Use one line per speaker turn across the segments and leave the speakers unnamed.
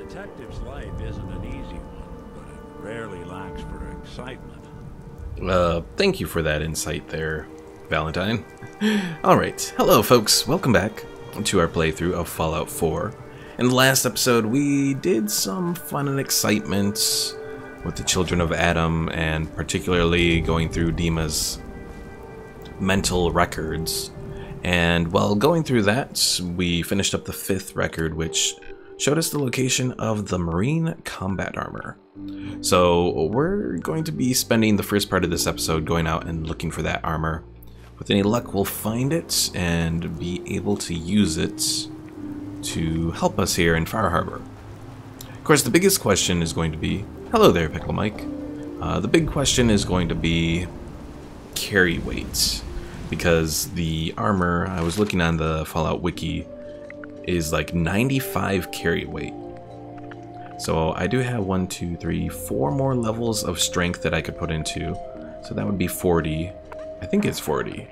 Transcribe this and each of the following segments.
detective's life isn't an easy one, but it rarely lacks for excitement.
Thank you for that insight there, Valentine. Alright, hello folks, welcome back to our playthrough of Fallout 4. In the last episode, we did some fun and excitement with the Children of Adam, and particularly going through Dima's mental records. And while going through that, we finished up the 5th record, which showed us the location of the Marine combat armor. So we're going to be spending the first part of this episode going out and looking for that armor. With any luck, we'll find it and be able to use it to help us here in Far Harbor. Of course, the biggest question is going to be... Hello there, Pickle Mike. The big question is going to be carry weight. Because the armor, I was looking on the Fallout Wiki, is like 95 carry weight. So I do have 1, 2, 3, 4 more levels of strength that I could put into. So that would be 40. I think it's 40.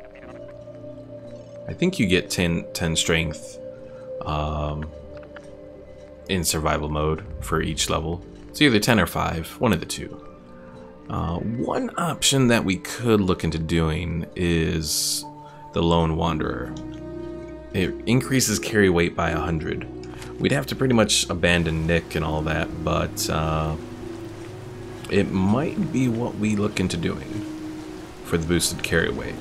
I think you get 10 strength in survival mode for each level. It's either 10 or 5, one of the two. One option that we could look into doing is the Lone Wanderer. It increases carry weight by 100. We'd have to pretty much abandon Nick and all that, but it might be what we look into doing for the boosted carry weight.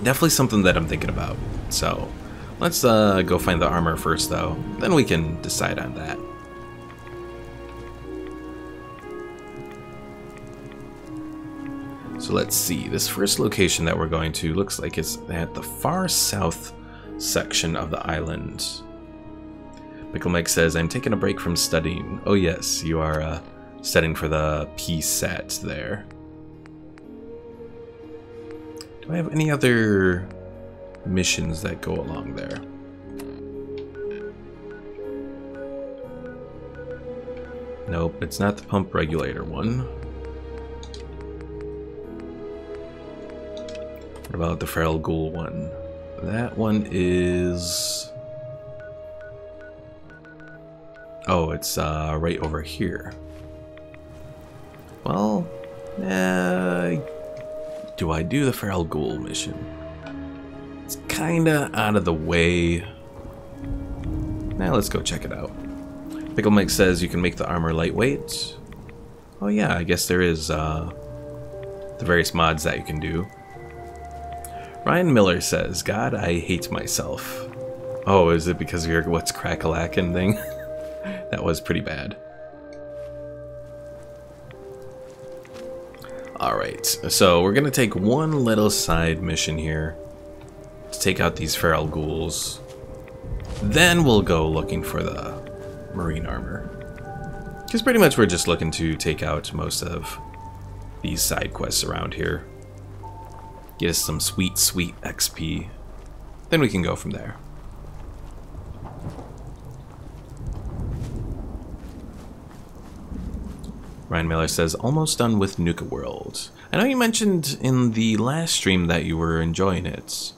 Definitely something that I'm thinking about. So let's go find the armor first, though. Then we can decide on that. So let's see, this first location that we're going to looks like it's at the far south section of the island. Pickle Mike says, I'm taking a break from studying. Oh yes, you are studying for the PSAT there. Do I have any other missions that go along there? Nope, it's not the pump regulator one. What about the Feral Ghoul one? That one is... Oh, it's right over here. Well, do I do the Feral Ghoul mission? It's kinda out of the way. Now let's go check it out. Pickle Mike says you can make the armor lightweight. Oh yeah, I guess there is the various mods that you can do. Ryan Miller says, God, I hate myself. Oh, is it because of your what's crack-a-lackin' thing? That was pretty bad. Alright, so we're gonna take one little side mission here to take out these feral ghouls. Then we'll go looking for the marine armor. Because pretty much we're just looking to take out most of these side quests around here. Get us some sweet, sweet XP. Then we can go from there. Ryan Miller says, almost done with Nuka World. I know you mentioned in the last stream that you were enjoying it.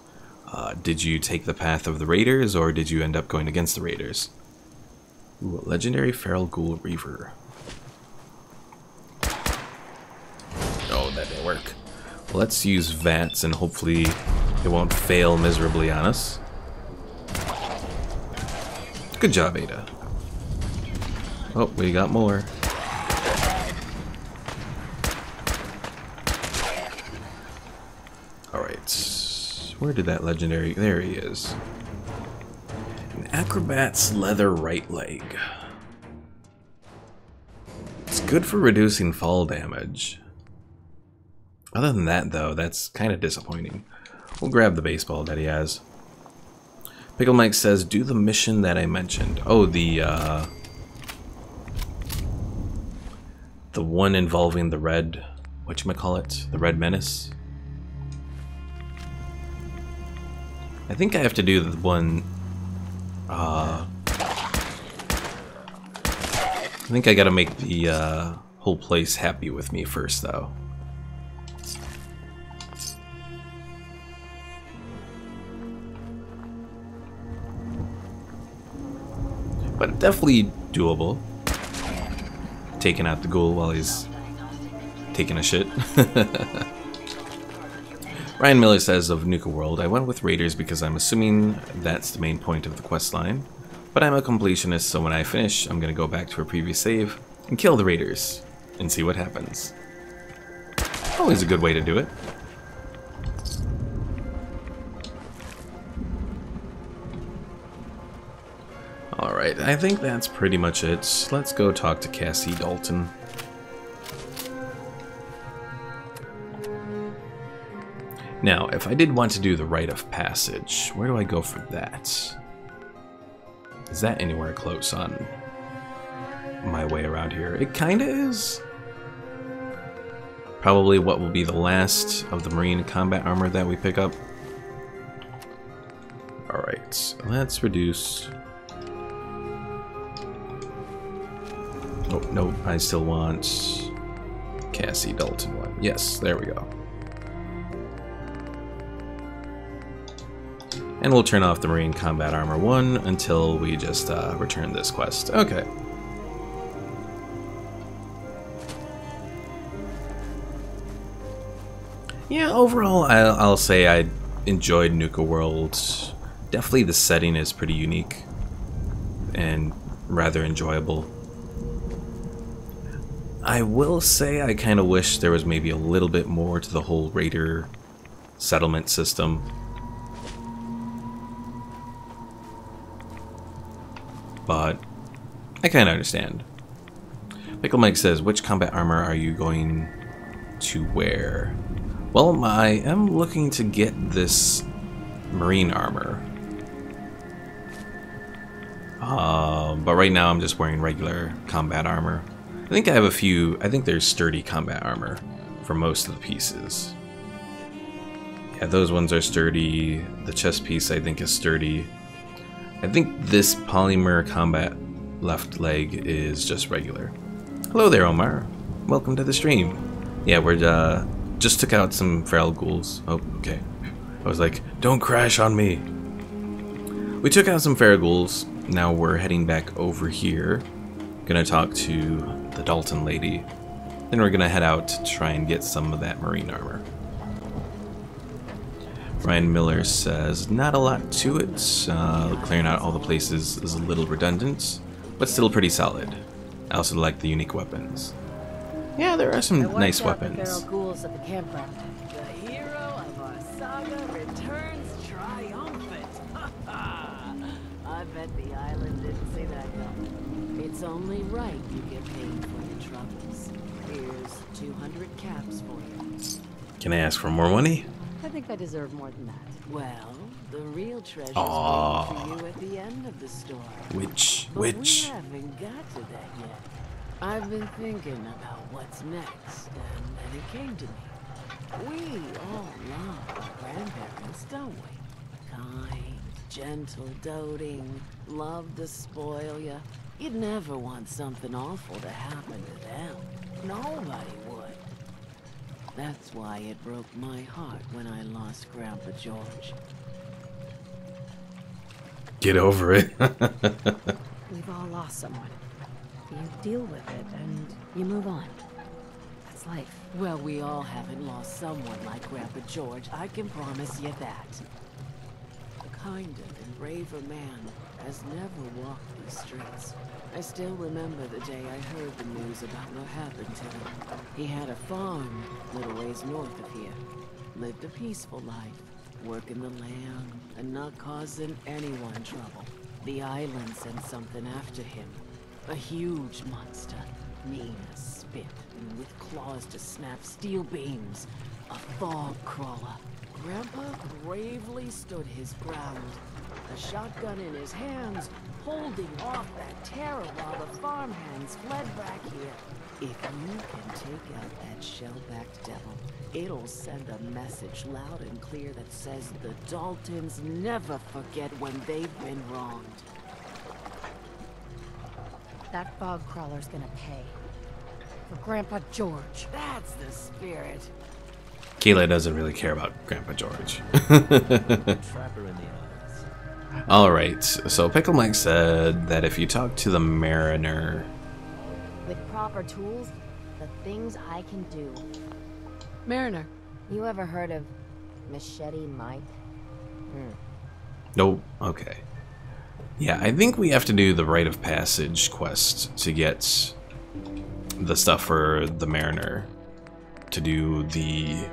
Did you take the path of the Raiders, or did you end up going against the Raiders? Ooh, a legendary Feral Ghoul Reaver. Oh, that didn't work. Well, let's use VATS and hopefully it won't fail miserably on us. Good job, Ada. Oh, we got more. Alright, where did that legendary... There he is. An Acrobat's leather right leg. It's good for reducing fall damage. Other than that, though, that's kind of disappointing. We'll grab the baseball that he has. Pickle Mike says, do the mission that I mentioned. Oh, the one involving the red... whatchamacallit? The Red Menace? I think I have to do the one... I think I gotta make the whole place happy with me first, though. but definitely doable. Taking out the ghoul while he's taking a shit. Ryan Miller says of Nuka World, I went with raiders because I'm assuming that's the main point of the quest line. But I'm a completionist, so when I finish, I'm going to go back to a previous save and kill the raiders and see what happens. Always a good way to do it. Alright, I think that's pretty much it. Let's go talk to Cassie Dalton. Now, if I did want to do the rite of passage, where do I go for that? Is that anywhere close on my way around here? It kinda is. Probably what will be the last of the marine combat armor that we pick up. Alright, let's reduce... Oh, no, I still want Cassie Dalton one. Yes, there we go. And we'll turn off the Marine Combat Armor 1 until we just return this quest. Okay. Yeah, overall, I'll say I enjoyed Nuka World. Definitely the setting is pretty unique and rather enjoyable. I will say I kind of wish there was maybe a little bit more to the whole raider settlement system. But I kind of understand. Pickle Mike says, which combat armor are you going to wear? Well, I am looking to get this marine armor. But right now I'm just wearing regular combat armor. I think I have a few, I think there's sturdy combat armor for most of the pieces. Yeah, those ones are sturdy. The chest piece I think is sturdy. I think this polymer combat left leg is just regular. Hello there, Omar. Welcome to the stream. Yeah, we're just took out some feral ghouls. Oh, okay. I was like, don't crash on me. We took out some feral ghouls. Now we're heading back over here. Gonna talk to the Dalton lady. Then we're gonna head out to try and get some of that marine armor. Ryan Miller says, not a lot to it. Clearing out all the places is a little redundant, but still pretty solid. I also like the unique weapons. Yeah, there are some nice weapons.
The feral ghouls at the campground. The hero of our saga returns triumphant. I bet the island didn't see that coming. It's only right you get paid for your troubles. Here's 200 caps for you.
Can I ask for more money?
I think I deserve more than that. Well, the real treasure's
Aww.
waiting for you at the end of the story.
Which?
We haven't got to that yet. I've been thinking about what's next, and then it came to me. We all love our grandparents, don't we? Kind, gentle, doting, love to spoil ya. You'd never want something awful to happen to them. Nobody would. That's why it broke my heart when I lost Grandpa George.
Get over it.
We've all lost someone. You deal with it and you move on. That's life. Well, we all haven't lost someone like Grandpa George, I can promise you that. A kinder and braver man has never walked these streets. I still remember the day I heard the news about what happened to him. He had a farm a little ways north of here. Lived a peaceful life, working the land and not causing anyone trouble. The island sent something after him. A huge monster, mean as spit and with claws to snap steel beams. A fog crawler. Grandpa bravely stood his ground, a shotgun in his hands, holding off that terror while the farmhands fled back here. If you can take out that shell-backed devil, it'll send a message loud and clear that says the Daltons never forget when they've been wronged.
That fog crawler's gonna pay. For Grandpa George.
That's the spirit.
Kayla doesn't really care about Grandpa George.
Trapper in the islands.
Alright, so Pickle Mike said that if you talk to the Mariner...
With proper tools, the things I can do.
Mariner.
You ever heard of Machete Mike?
Nope. Okay. Yeah, I think we have to do the Rite of Passage quest to get the stuff for the Mariner. To do the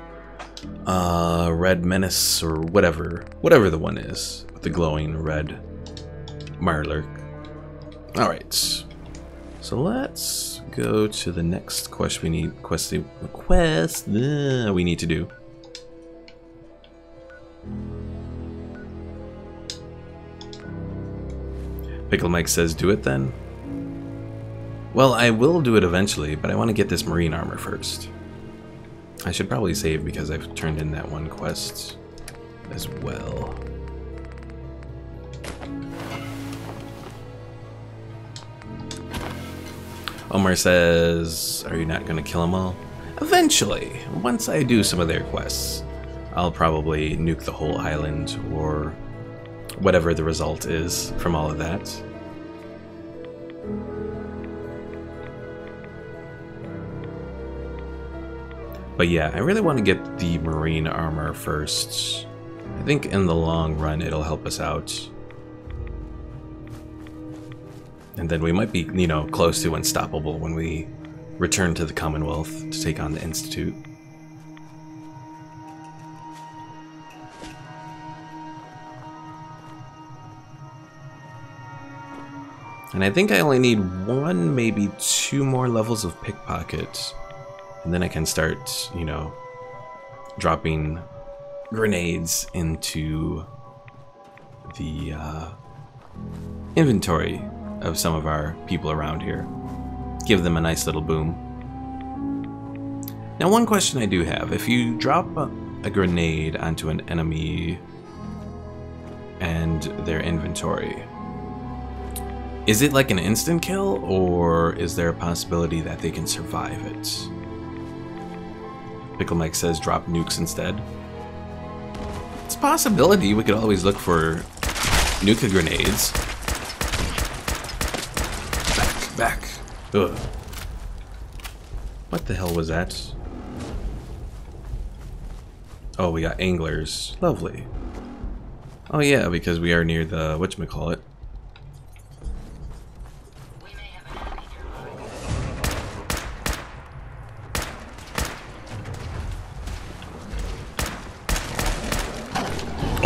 Red Menace or whatever the one is with the glowing red Mirelurk. Alright. So let's go to the next quest we need we need to do. Pickle Mike says do it then. Well, I will do it eventually, but I want to get this marine armor first. I should probably save because I've turned in that one quest as well. Omar says, are you not going to kill them all? Eventually, once I do some of their quests, I'll probably nuke the whole island or whatever the result is from all of that. But yeah, I really want to get the marine armor first. I think in the long run it'll help us out. And then we might be, you know, close to unstoppable when we return to the Commonwealth to take on the Institute. And I think I only need 1, maybe 2 more levels of pickpocket. And then I can start, you know, dropping grenades into the inventory of some of our people around here. Give them a nice little boom. Now, one question I do have. If you drop a grenade onto an enemy and their inventory, is it like an instant kill, or is there a possibility that they can survive it? Pickle Mike says drop nukes instead. It's a possibility. We could always look for nuke grenades. Back. Ugh. What the hell was that? Oh, we got anglers. Lovely. Oh yeah, because we are near the whatchamacallit.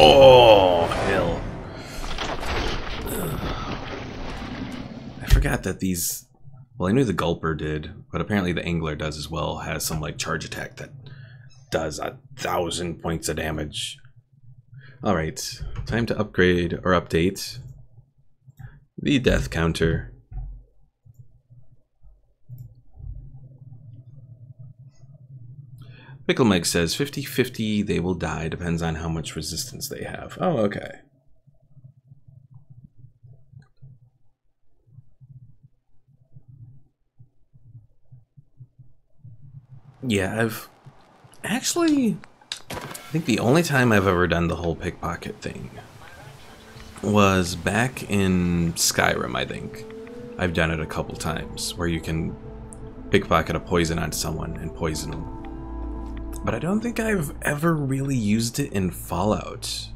Oh, hell. I forgot that these... Well, I knew the Gulper did, but apparently the Angler does as well. Has some, like, charge attack that does 1,000 points of damage. Alright, time to upgrade, or update, the death counter. Pickle Mike says 50-50 they will die, depends on how much resistance they have. Oh, okay. Yeah, I've actually, I think the only time I've ever done the whole pickpocket thing was back in Skyrim, I think. I've done it a couple times, where you can pickpocket a poison on someone and poison them. But I don't think I've ever really used it in Fallout.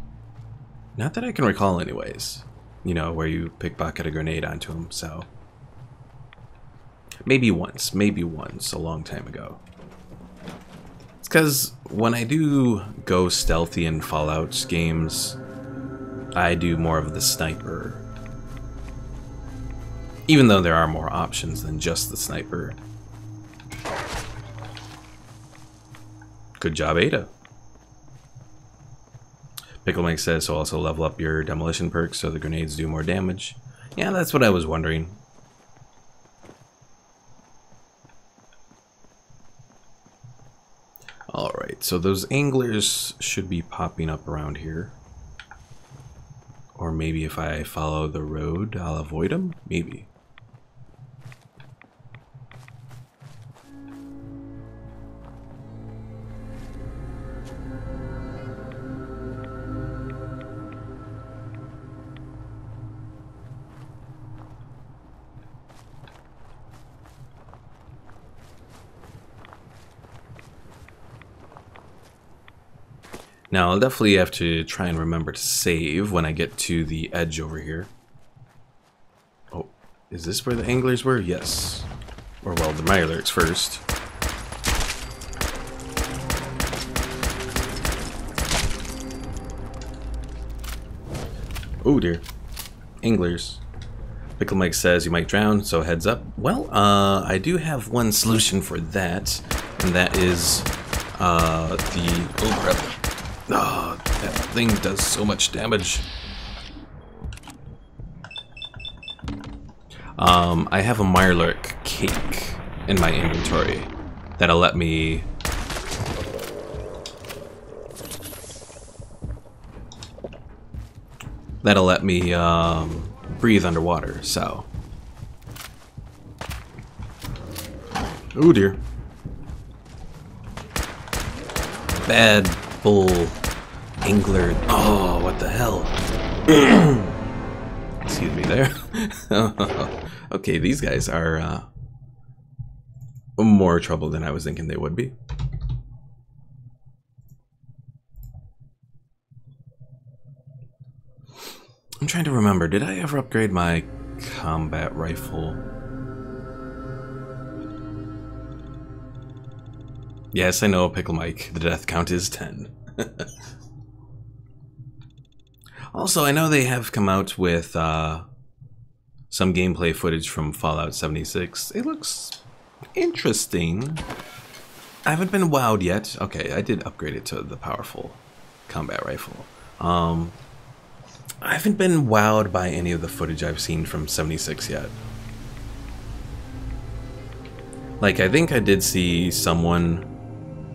Not that I can recall anyways. You know, where you pickpocket a grenade onto them, so. Maybe once, a long time ago. It's because when I do go stealthy in Fallout games, I do more of the sniper. Even though there are more options than just the sniper. Good job, Ada. Pickle Mike says, so also level up your demolition perks so the grenades do more damage. Yeah, that's what I was wondering. Alright, so those anglers should be popping up around here. Or maybe if I follow the road, I'll avoid them? Maybe. Now, I'll definitely have to try and remember to save when I get to the edge over here. Oh, is this where the anglers were? Yes. Or, well, the Mirelurks first. Oh, dear. Anglers. Pickle Mike says you might drown, so heads up. Well, I do have one solution for that, and that is the... Oh, crap. Oh, that thing does so much damage. I have a Mirelurk cake in my inventory that'll let me... breathe underwater, so... Oh dear. Bad bull angler. Oh, what the hell? Excuse me there. Okay, these guys are more trouble than I was thinking they would be. I'm trying to remember, did I ever upgrade my combat rifle? Yes, I know, Pickle Mike. The death count is 10. Also, I know they have come out with some gameplay footage from Fallout 76. It looks interesting. I haven't been wowed yet. Okay, I did upgrade it to the powerful combat rifle. I haven't been wowed by any of the footage I've seen from 76 yet. Like, I think I did see someone...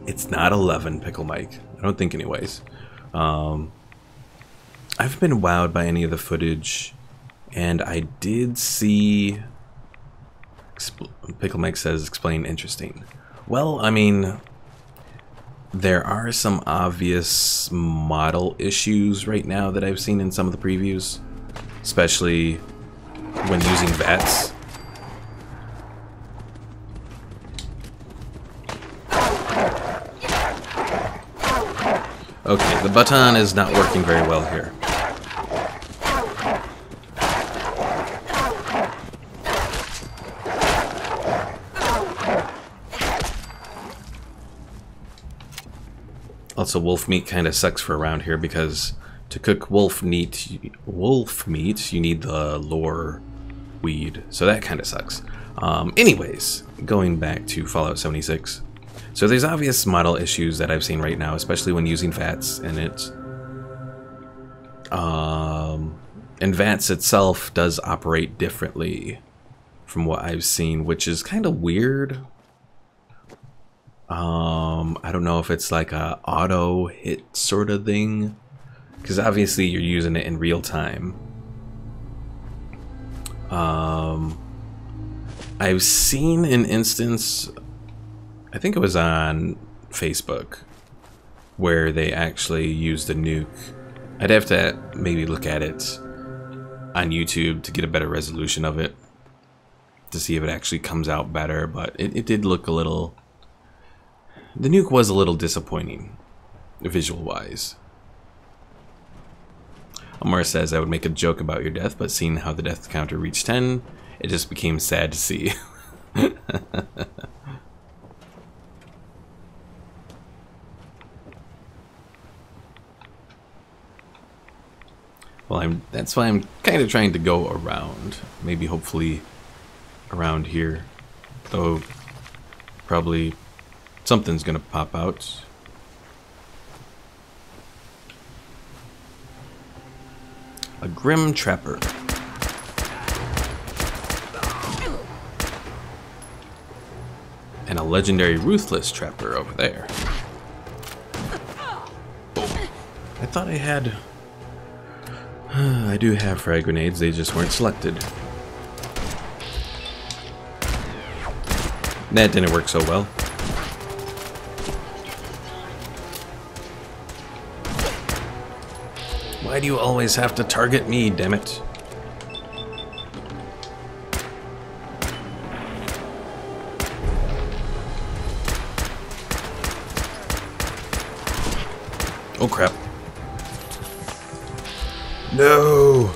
It's not 11, Pickle Mike. I don't think anyways. I haven't been wowed by any of the footage. And I did see... Pickle Mike says, explain interesting. Well, I mean... There are some obvious model issues right now that I've seen in some of the previews. Especially when using VATS. Okay, the baton is not working very well here. Also, wolf meat kind of sucks for around here because to cook wolf meat, you need the lore weed. So that kind of sucks. Anyways, going back to Fallout 76. So there's obvious model issues that I've seen right now, especially when using VATS in it. And VATS itself does operate differently from what I've seen, which is kind of weird. I don't know if it's like a auto hit sort of thing, because obviously you're using it in real time. I've seen an instance, I think it was on Facebook, where they actually used a nuke. I'd have to maybe look at it on YouTube to get a better resolution of it, to see if it actually comes out better, but it did look a little... The nuke was a little disappointing, visual-wise. Omar says, I would make a joke about your death, but seeing how the death counter reached 10, it just became sad to see. Well, that's why I'm kind of trying to go around. Maybe, hopefully, around here. Though, probably... something's gonna pop out. A Grim Trapper. And a legendary Ruthless Trapper over there. I thought I had... I do have frag grenades, they just weren't selected. That didn't work so well. Why do you always have to target me, damn it? Oh, crap. No!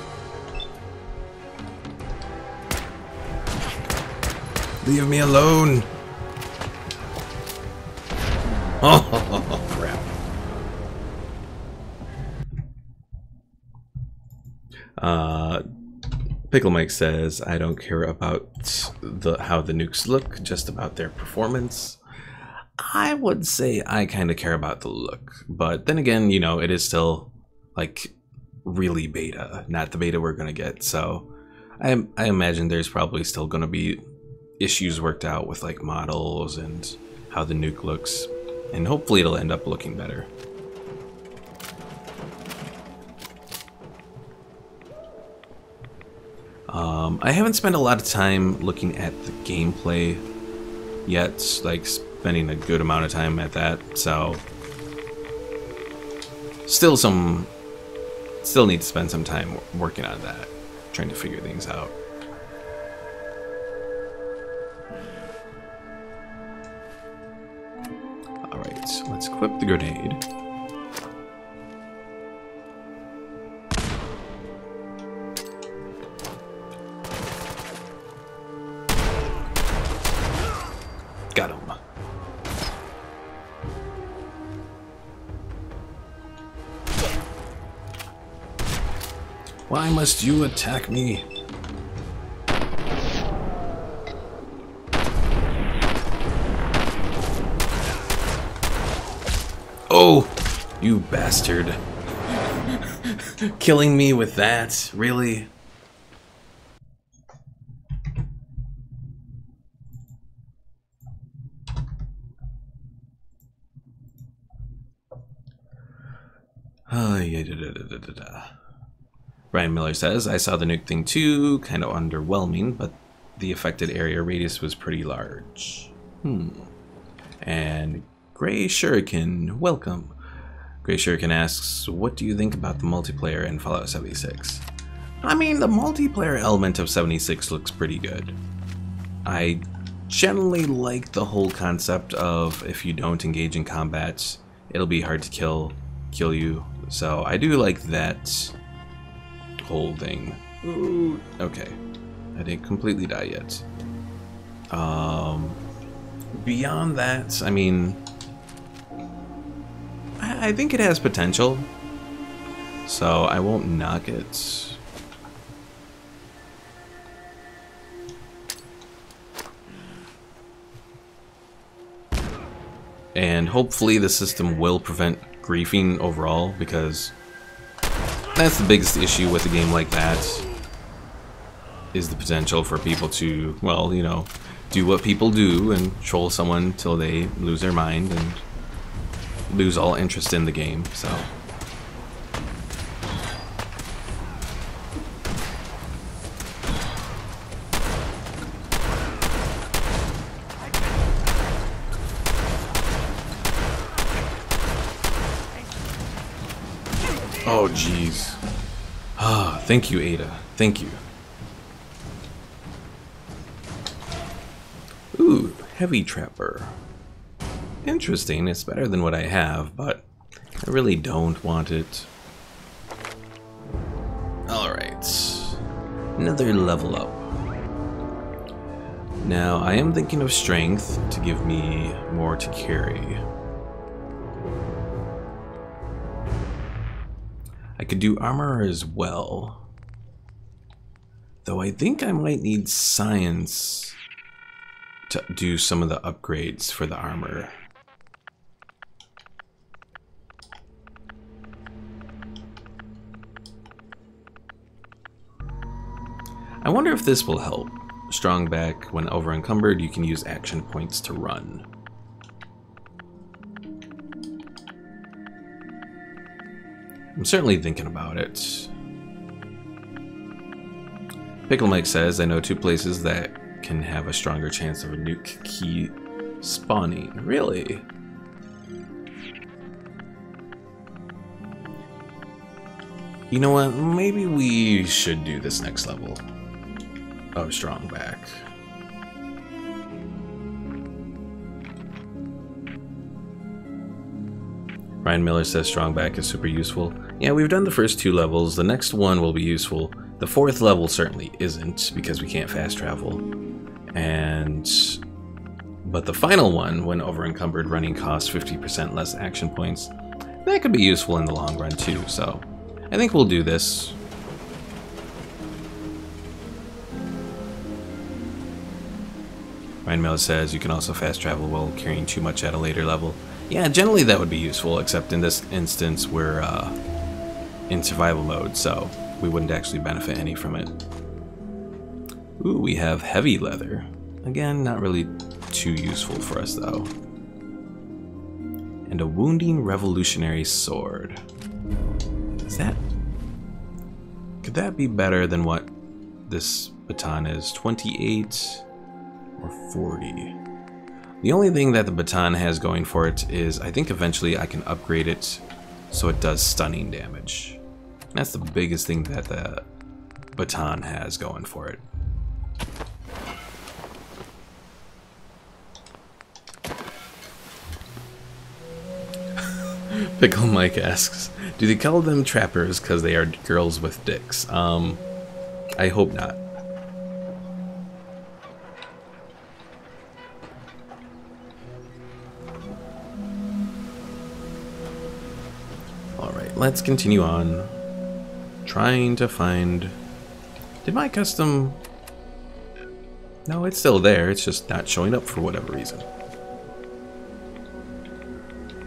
Leave me alone! Oh, crap. Pickle Mike says, I don't care about how the nukes look, just about their performance. I would say I kind of care about the look, but then again, you know, it is still, like, really beta, not the beta we're gonna get, so I imagine there's probably still gonna be issues worked out with, like, models and how the nuke looks, and hopefully it'll end up looking better. I haven't spent a lot of time looking at the gameplay yet, like spending a good amount of time at that, so still need to spend some time working on that, trying to figure things out. Alright, so let's equip the grenade. Got him. Why must you attack me? Oh, you bastard. Killing me with that? Really? Ryan Miller says, I saw the nuke thing too, kind of underwhelming, but the affected area radius was pretty large. And Gray Shuriken, welcome. Gray Shuriken asks, what do you think about the multiplayer in Fallout 76? I mean, the multiplayer element of 76 looks pretty good. I generally like the whole concept of if you don't engage in combat, it'll be hard to kill you. So I do like that whole thing. Ooh, okay. I didn't completely die yet. Beyond that, I mean, I think it has potential, so I won't knock it. And hopefully the system will prevent griefing overall, because that's the biggest issue with a game like that, is the potential for people to, well, you know, do what people do and troll someone till they lose their mind and lose all interest in the game, so. Oh, jeez. Ah, thank you, Ada. Thank you. Ooh, Heavy Trapper. Interesting. It's better than what I have, but I really don't want it. Alright. Another level up. Now, I am thinking of strength to give me more to carry. I could do armor as well. Though I think I might need science to do some of the upgrades for the armor. I wonder if this will help. Strong back, when over encumbered, you can use action points to run. I'm certainly thinking about it. Pickle Mike says, I know 2 places that can have a stronger chance of a nuke key spawning. Really? You know what? Maybe we should do this next level of strong back. Ryan Miller says strong back is super useful. Yeah, we've done the first 2 levels. The next one will be useful. The 4th level certainly isn't, because we can't fast travel. But the final one, when over-encumbered, running costs 50% less action points. That could be useful in the long run too, so I think we'll do this. Ryan Miller says you can also fast travel while carrying too much at a later level. Yeah, generally that would be useful, except in this instance we're in survival mode, so we wouldn't actually benefit any from it. Ooh, we have heavy leather. Again, not really too useful for us though. And a wounding revolutionary sword. Could that be better than what this baton is? 28 or 40? The only thing that the baton has going for it is I think eventually I can upgrade it so it does stunning damage. That's the biggest thing that the baton has going for it. Pickle Mike asks, do they call them trappers because they are girls with dicks? I hope not. Alright, let's continue on. Trying to find... Did my custom... No, it's still there, it's just not showing up for whatever reason.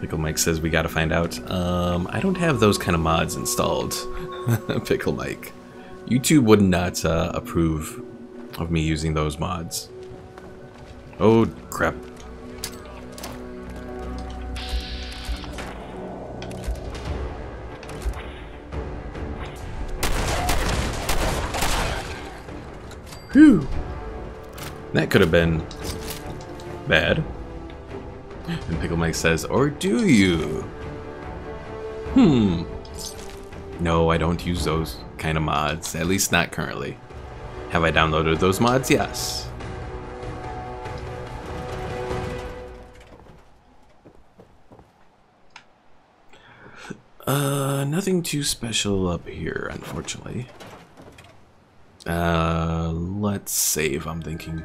Pickle Mike says we gotta find out. I don't have those kind of mods installed. Pickle Mike. YouTube would not approve of me using those mods. Oh, crap. Whew. That could have been bad. And Pickle Mike says, or do you? No, I don't use those kind of mods. At least not currently. Have I downloaded those mods? Yes. Nothing too special up here, unfortunately. Let's save, I'm thinking.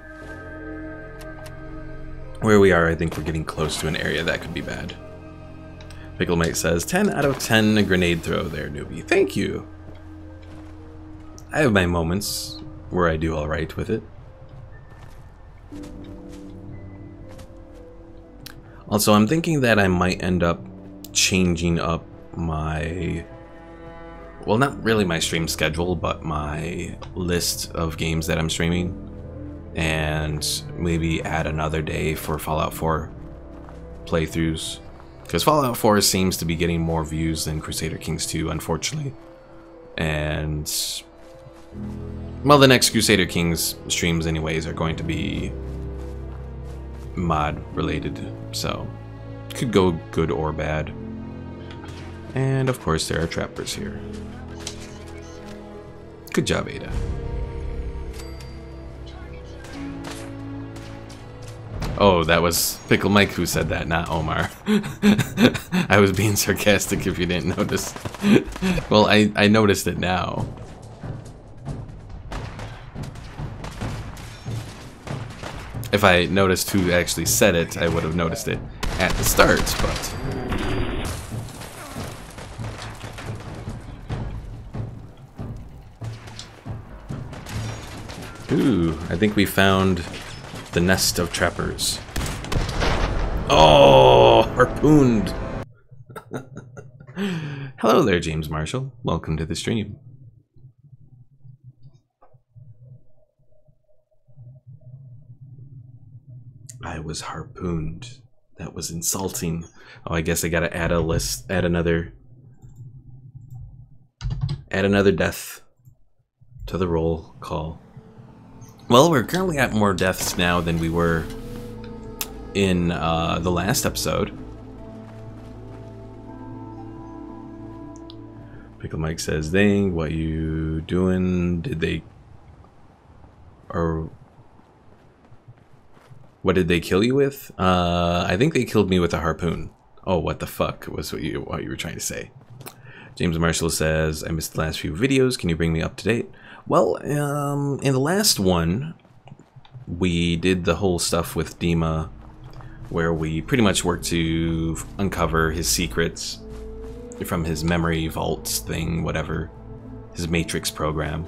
Where we are, I think we're getting close to an area that could be bad. Pickle Mate says, 10 out of 10 a grenade throw there, newbie. Thank you. I have my moments where I do alright with it. Also, I'm thinking that I might end up changing up my... Well, not really my stream schedule, but my list of games that I'm streaming. And maybe add another day for Fallout 4 playthroughs. Because Fallout 4 seems to be getting more views than Crusader Kings 2, unfortunately. And... well, the next Crusader Kings streams anyways are going to be mod related, so could go good or bad. And of course there are trappers here. Good job, Ada. Oh, that was Pickle Mike who said that, not Omar. I was being sarcastic if you didn't notice. Well, I noticed it now. If I noticed who actually said it, I would have noticed it at the start, but... Ooh, I think we found the nest of trappers. Oh, harpooned! Hello there, James Marshall. Welcome to the stream. I was harpooned. That was insulting. Oh, I guess I gotta add a list, add another death to the roll call. Well, we're currently at more deaths now than we were in the last episode. Pickle Mike says, dang, what you doing? Did they... or... what did they kill you with? I think they killed me with a harpoon. Oh, what the fuck was what you were trying to say. James Marshall says, I missed the last few videos. Can you bring me up to date? Well, in the last one, we did the whole stuff with Dima, where we pretty much worked to uncover his secrets from his memory vaults thing, whatever, his Matrix program.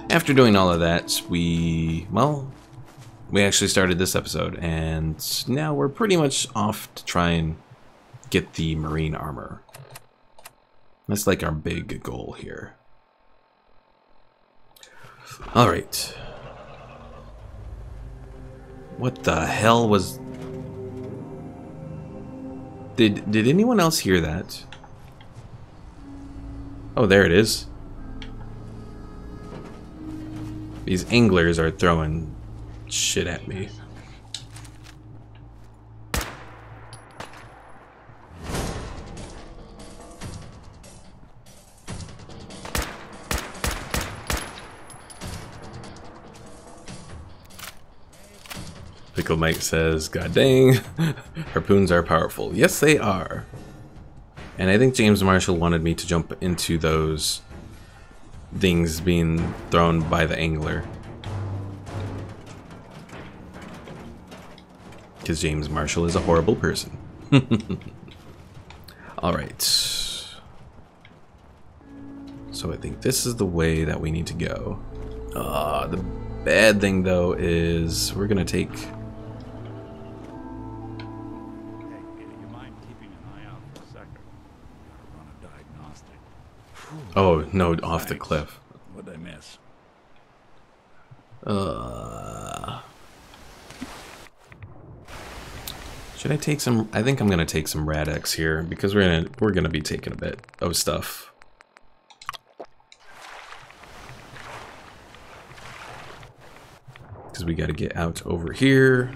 After doing all of that, we actually started this episode, and now we're pretty much off to try and get the marine armor. That's like our big goal here. Alright. What the hell was... Did anyone else hear that? Oh, there it is. These anglers are throwing shit at me. Pickle Mike says, God dang, harpoons are powerful. Yes, they are. And I think James Marshall wanted me to jump into those things being thrown by the angler. Because James Marshall is a horrible person. Alright. So I think this is the way that we need to go. The bad thing, though, is we're going to take... Oh, no, off the cliff.
What'd I miss?
Should I take some... I think I'm gonna take some Rad-X here, because we're gonna be taking a bit of stuff. Because we gotta get out over here.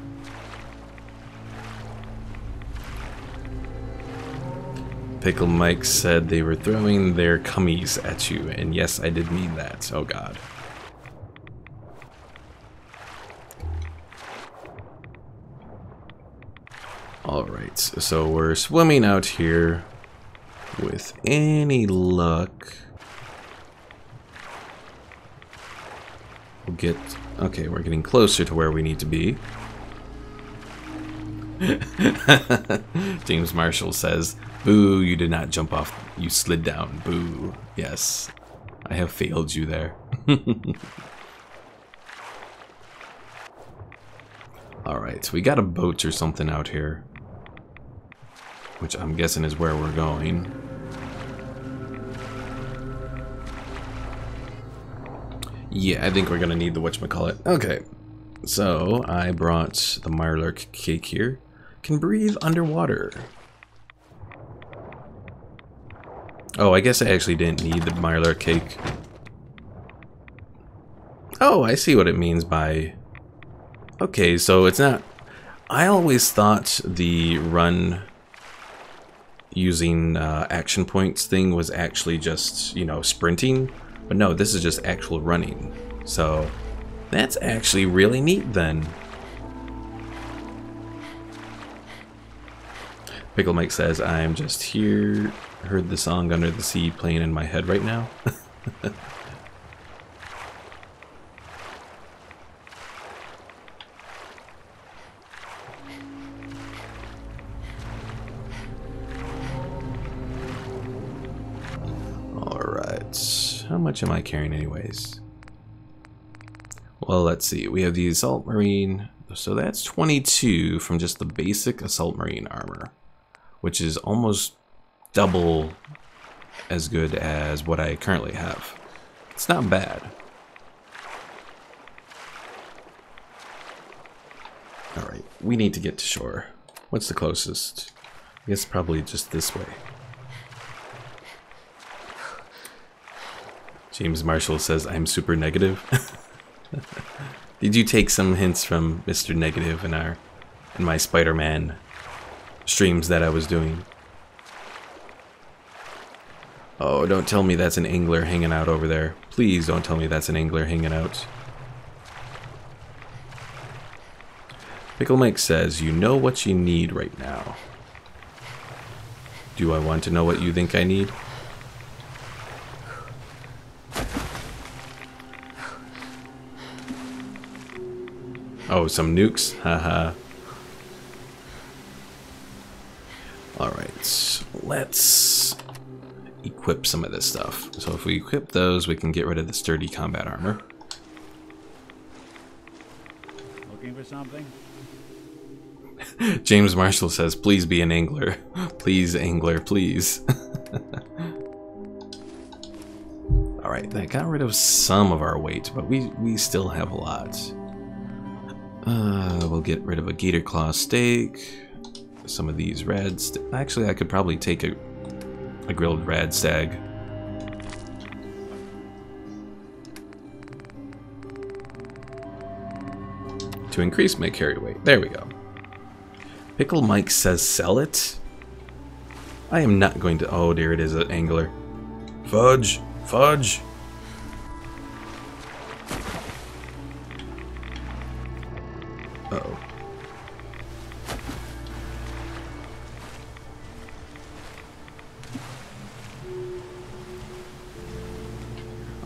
Pickle Mike said they were throwing their cummies at you, and yes, I did mean that. Oh god. Alright, so we're swimming out here. With any luck, we'll get... Okay, we're getting closer to where we need to be. James Marshall says, boo, you did not jump off, you slid down. Boo. Yes, I have failed you there. Alright, so we got a boat or something out here, which I'm guessing is where we're going. Yeah, I think we're gonna need the whatchamacallit. Okay, so I brought the Mirelurk cake here. Can breathe underwater. Oh, I guess I actually didn't need the Mirelurk cake. Oh, I see what it means by... Okay, so it's not... I always thought the run using action points thing was actually just, you know, sprinting. But no, this is just actual running. So that's actually really neat then. Pickle Mike says, I'm just here. Heard the song Under the Sea playing in my head right now. Alright. How much am I carrying anyways? Well, let's see. We have the Assault Marine. So that's 22 from just the basic Assault Marine armor, which is almost double as good as what I currently have. It's not bad. Alright, we need to get to shore. What's the closest? I guess probably just this way. James Marshall says I'm super negative. Did you take some hints from Mr. Negative in my Spider-Man streams that I was doing? Oh, don't tell me that's an angler hanging out over there. Please don't tell me that's an angler hanging out. Pickle Mike says, you know what you need right now. Do I want to know what you think I need? Oh, some nukes? Haha. Alright, let's equip some of this stuff. So if we equip those, we can get rid of the sturdy combat armor.
Looking for something?
James Marshall says, please be an angler. Please, angler, please. Alright, that got rid of some of our weight, but we still have a lot. We'll get rid of a gator claw steak. Some of these reds. Actually, I could probably take a grilled rad stag. To increase my carry weight. There we go. Pickle Mike says sell it. I am not going to... Oh, there it is, an angler. Fudge! Fudge! Uh-oh.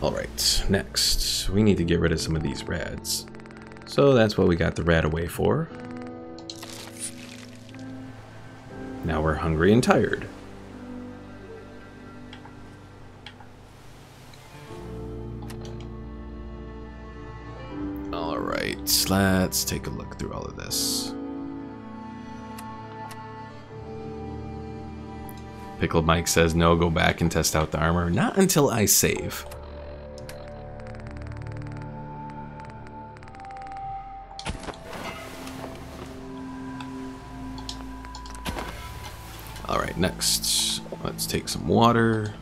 Alright, next. We need to get rid of some of these rads. So that's what we got the rad away for. Now we're hungry and tired. Alright, let's take a look through all of this. Pickle Mike says no, go back and test out the armor. Not until I save. Alright, next, let's take some water,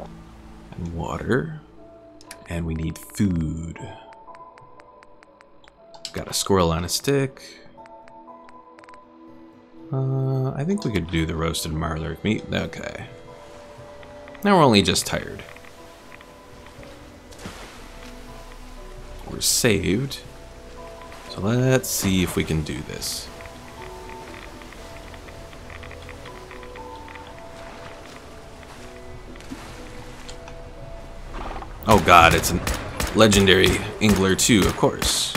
and we need food. Got a squirrel on a stick. I think we could do the roasted marler meat. Okay. Now we're only just tired. We're saved. So let's see if we can do this. Oh god, it's a legendary angler too, of course.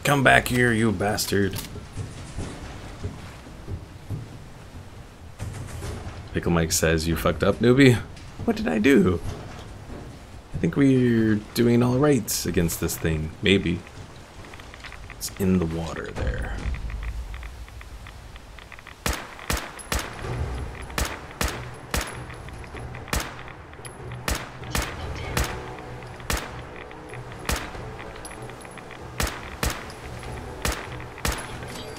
Come back here, you bastard. Pickle Mike says, you fucked up, newbie? What did I do? I think we're doing all right against this thing. Maybe. It's in the water there.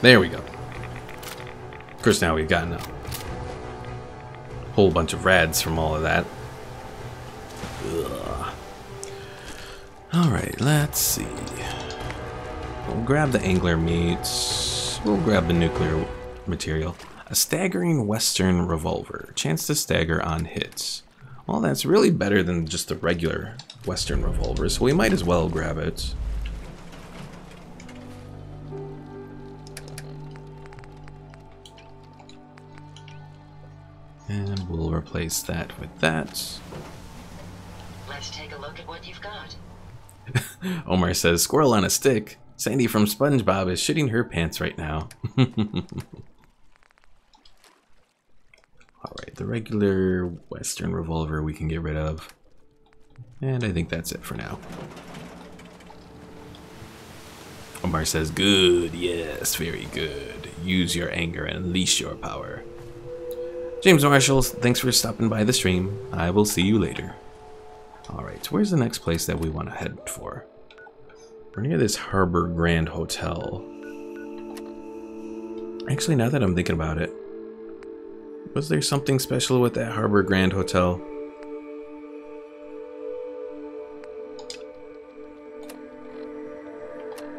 There we go. Of course, now we've gotten a whole bunch of rads from all of that. Ugh. Alright, let's see. We'll grab the angler meats. We'll grab the nuclear material. A staggering western revolver. Chance to stagger on hits. Well, that's really better than just the regular western revolver, so we might as well grab it. And we'll replace that with that.
Let's take a look at what you've got.
Omar says, squirrel on a stick. Sandy from SpongeBob is shitting her pants right now. Alright, the regular western revolver we can get rid of. And I think that's it for now. Omar says, good, yes, very good. Use your anger and unleash your power. James Marshall, thanks for stopping by the stream. I will see you later. Alright, where's the next place that we want to head for? We're near this Harbor Grand Hotel. Actually, now that I'm thinking about it, was there something special with that Harbor Grand Hotel?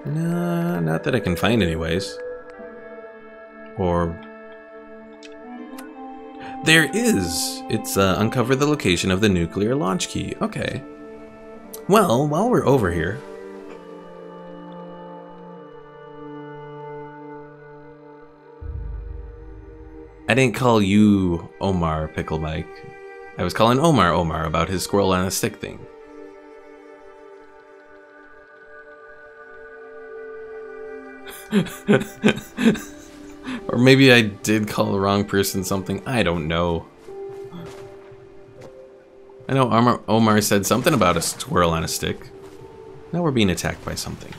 Nah, not that I can find anyways. Or... There is. It's uncover the location of the nuclear launch key. Okay. Well, while we're over here... I didn't call you Omar, Pickle Mike. I was calling Omar about his squirrel on a stick thing. Or maybe I did call the wrong person something. I don't know. I know Omar said something about a squirrel on a stick. Now we're being attacked by something.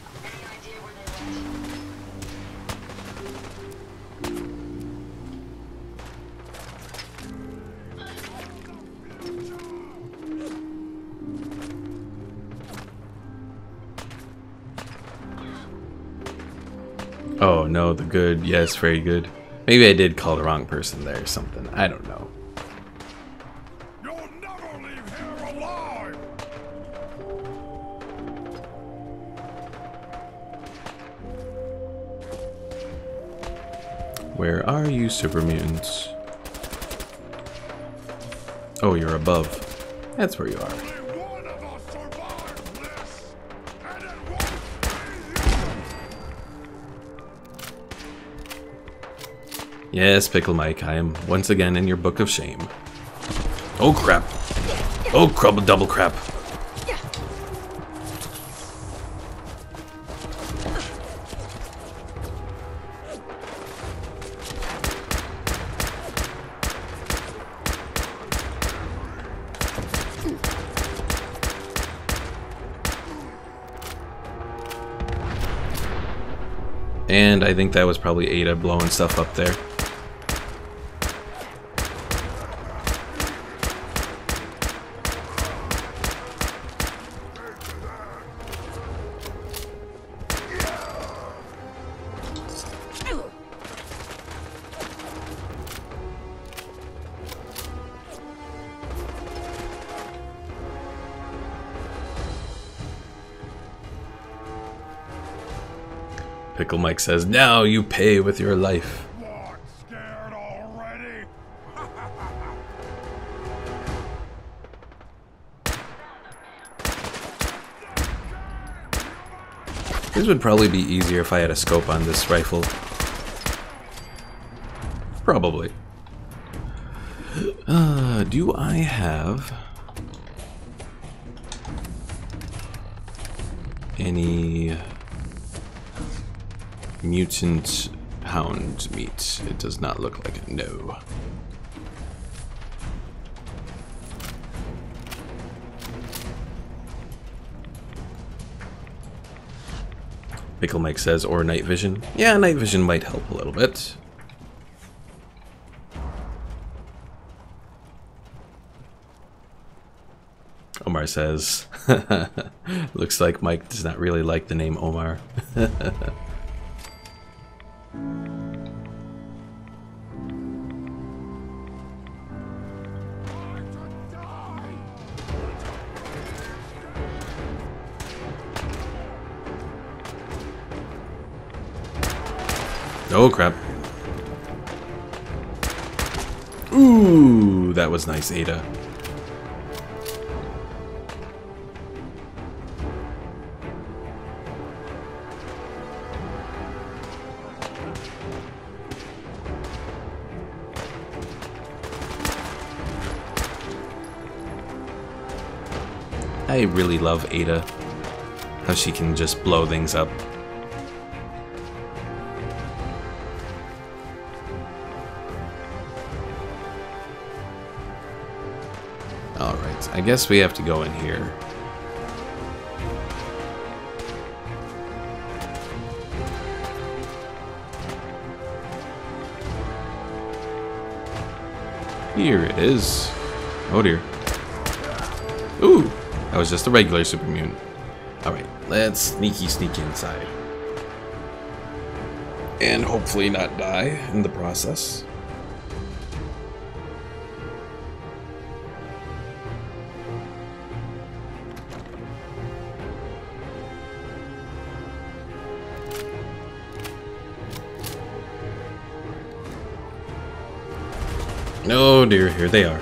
Oh no, the good. Yes, very good. Maybe I did call the wrong person there or something. I don't know.
You'll never leave here alive!
Where are you, super mutants? Oh, you're above. That's where you are.
Only one of us survived this, and it won't be you!
Yes, Pickle Mike, I am once again in your book of shame. Oh crap! Oh crumble double crap! And I think that was probably Ada blowing stuff up there. Pickle Mike says, now you pay with your life.
What, scared already?
This would probably be easier if I had a scope on this rifle. Probably. Do I have any mutant hound meat? It does not look like it, no. Pickle Mike says, or night vision. Yeah, night vision might help a little bit. Omar says, looks like Mike does not really like the name Omar. Oh crap. Ooh, that was nice, Ada. I really love Ada. How she can just blow things up. Alright, I guess we have to go in here. Here it is. Oh dear. Ooh, that was just a regular super mutant. Alright, let's sneak inside. And hopefully not die in the process. Oh dear, here they are.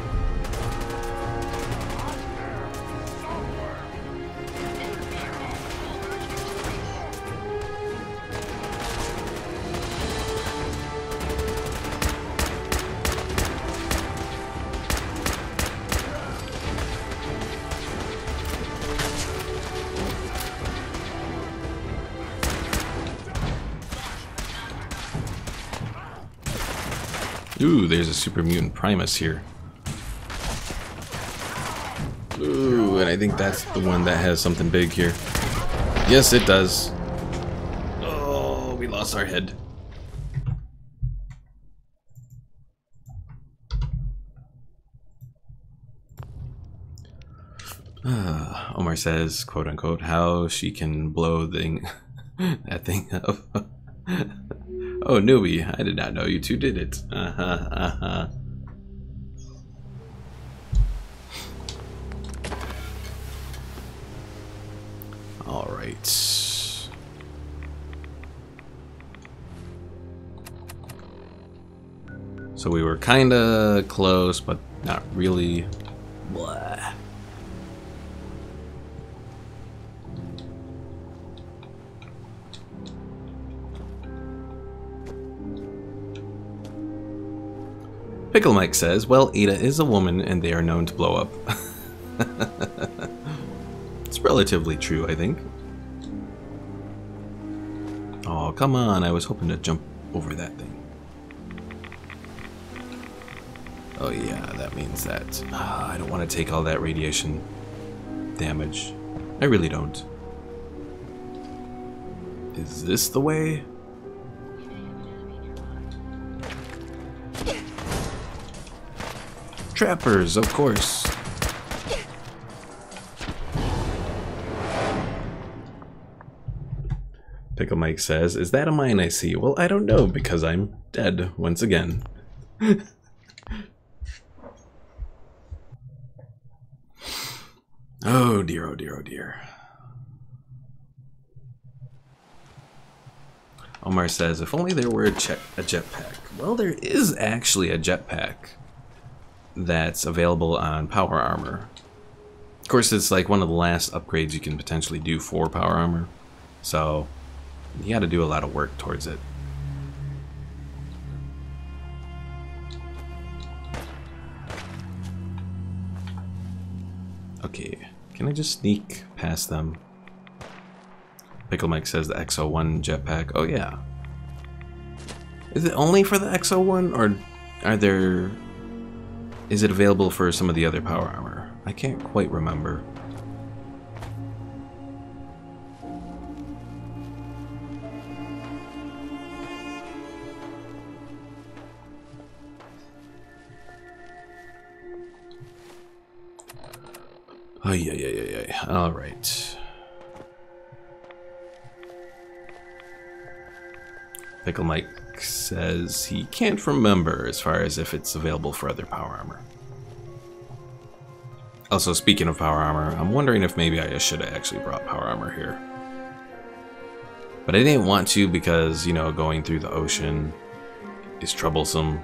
Ooh, there's a super mutant Primus here. Ooh, and I think that's the one that has something big here. Yes, it does. Oh, we lost our head. Omar says, quote unquote, how she can blow that thing up. Oh, newbie, I did not know you two did it. All right. So we were kinda close, but not really. Blah. Pickle Mike says, well, Ada is a woman and they are known to blow up. It's relatively true, I think. Oh, come on. I was hoping to jump over that thing. Oh, yeah, that means that I don't want to take all that radiation damage. I really don't. Is this the way? Trappers, of course. Pickle Mike says, is that a mine I see? Well, I don't know because I'm dead once again. Oh dear, oh dear, oh dear. Omar says, if only there were a jetpack. Well, there is actually a jetpack that's available on power armor. Of course, it's like one of the last upgrades you can potentially do for power armor. So, you gotta do a lot of work towards it. Okay, can I just sneak past them? Pickle Mike says the X01 jetpack. Oh yeah. Is it only for the X01 or are there... Is it available for some of the other power armor? I can't quite remember. Oh, yeah. All right. Pickle Mike says he can't remember as far as if it's available for other power armor. Also, speaking of power armor, I'm wondering if maybe I should have actually brought power armor here. But I didn't want to because, you know, going through the ocean is troublesome.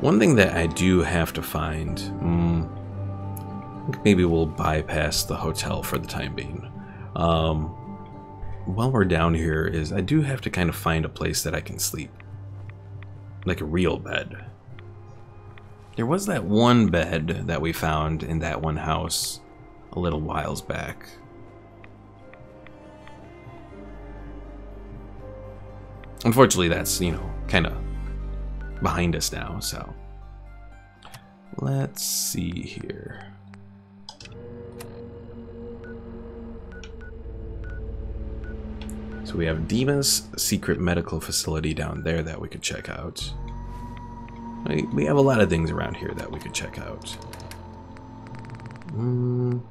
One thing that I do have to find, maybe we'll bypass the hotel for the time being. While we're down here is I do have to kind of find a place that I can sleep. Like a real bed. There was that one bed that we found in that one house a little whiles back. Unfortunately, that's, you know, kind of behind us now, so let's see here. So we have Dima's secret medical facility down there that we could check out. We have a lot of things around here that we could check out. You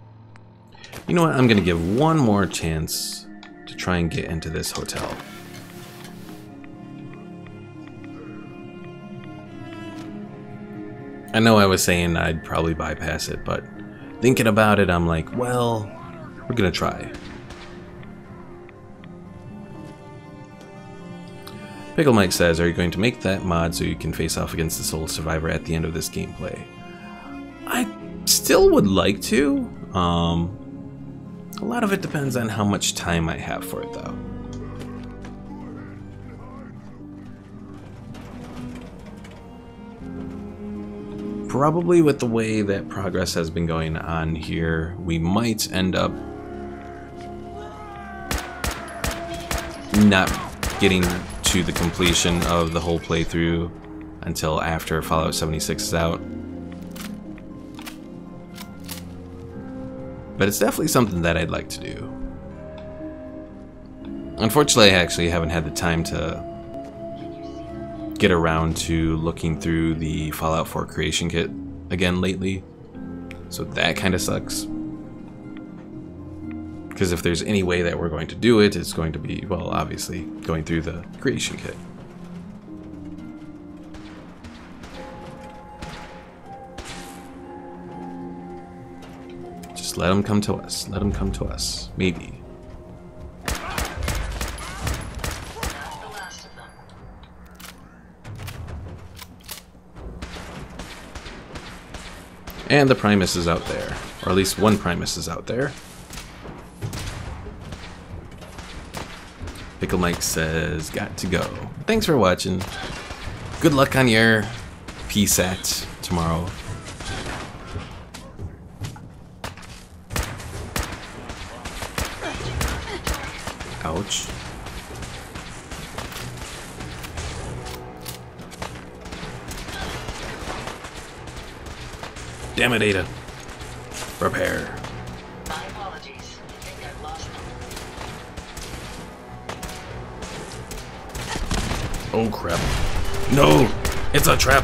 know what? I'm gonna give one more chance to try and get into this hotel. I know I was saying I'd probably bypass it, but thinking about it, I'm like, well, we're gonna try. Pickle Mike says, are you going to make that mod so you can face off against the sole survivor at the end of this gameplay? I still would like to. A lot of it depends on how much time I have for it, though. Probably with the way that progress has been going on here, we might end up not getting to the completion of the whole playthrough until after Fallout 76 is out. But it's definitely something that I'd like to do. Unfortunately, I actually haven't had the time to get around to looking through the Fallout 4 creation kit again lately. So that kind of sucks. Because if there's any way that we're going to do it, it's going to be, well, obviously, going through the creation kit. Just let them come to us. Let them come to us. Maybe. And the Primus is out there. Or at least one Primus is out there. Pickle Mike says, got to go. Thanks for watching. Good luck on your PSAT tomorrow. Ouch. Damn it, Ada. Repair.
My apologies. I think I've lost them.
Oh crap. No! It's a trap!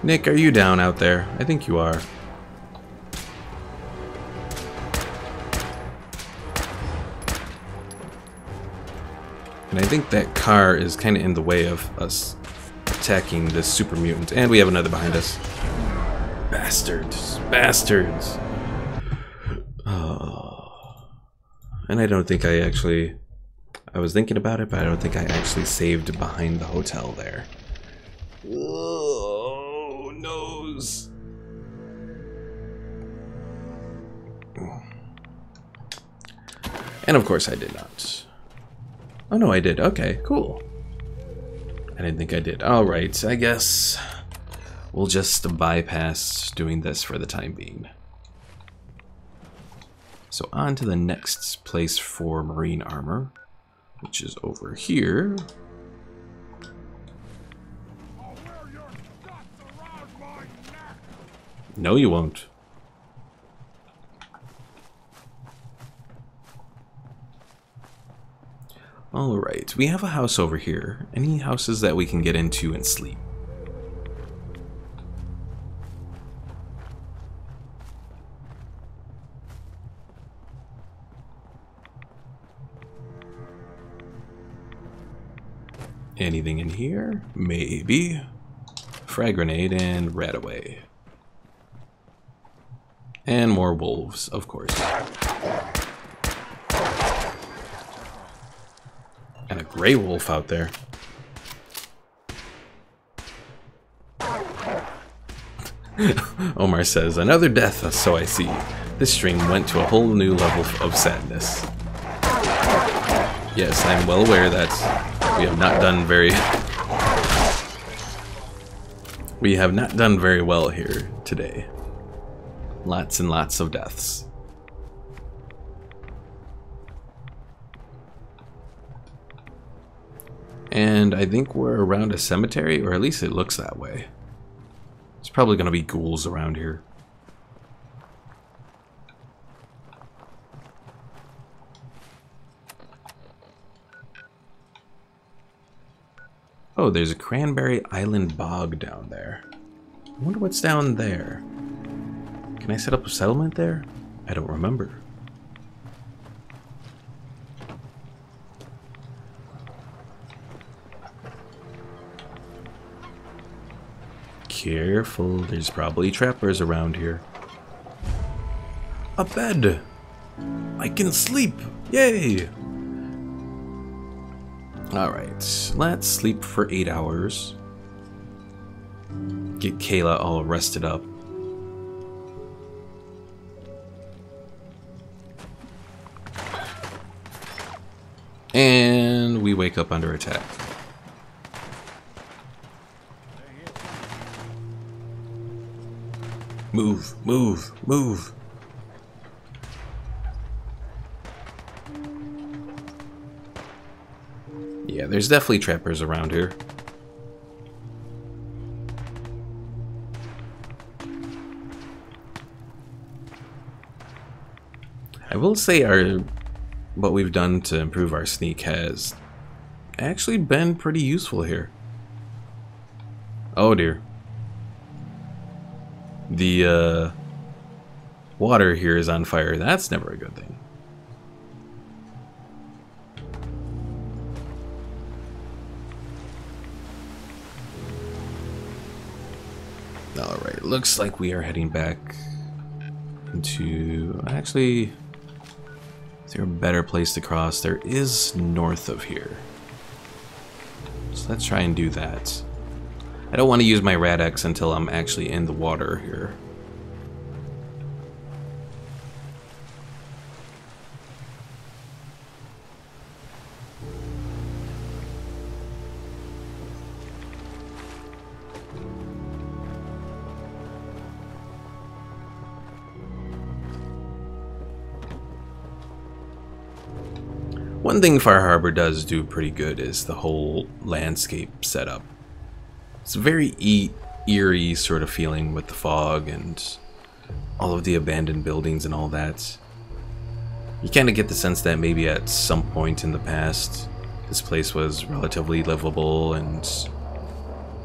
Nick, are you down out there? I think you are. And I think that car is kind of in the way of us attacking this super mutant. And we have another behind us. Bastards. Bastards. Oh. And I don't think I actually... I was thinking about it, but I don't think I actually saved behind the hotel there. Oh, nose. And of course I did not. Oh no, I did. Okay, cool. I didn't think I did. Alright, I guess we'll just bypass doing this for the time being. So on to the next place for marine armor, which is over here. No, you won't. Alright, we have a house over here. Any houses that we can get into and sleep? Anything in here? Maybe. Frag grenade and rat away. And more wolves, of course. And a gray wolf out there. Omar says, another death, so I see. This stream went to a whole new level of sadness. Yes, I'm well aware that we have not done very... we have not done very well here today. Lots and lots of deaths. And I think we're around a cemetery, or at least it looks that way. There's probably going to be ghouls around here. Oh, there's a Cranberry Island bog down there. I wonder what's down there. Can I set up a settlement there? I don't remember. Careful, there's probably trappers around here. A bed! I can sleep! Yay! Alright, let's sleep for 8 hours. Get Kayla all rested up. And we wake up under attack. Move, move, move. Yeah, there's definitely trappers around here. I will say what we've done to improve our sneak has actually been pretty useful here. Oh dear. The water here is on fire. That's never a good thing. Alright, looks like we are heading back into... Actually, is there a better place to cross? There is north of here. So let's try and do that. I don't want to use my Rad-X until I'm actually in the water here. One thing Far Harbor does do pretty good is the whole landscape setup. It's a very eerie sort of feeling with the fog and all of the abandoned buildings and all that. You kind of get the sense that maybe at some point in the past this place was relatively livable and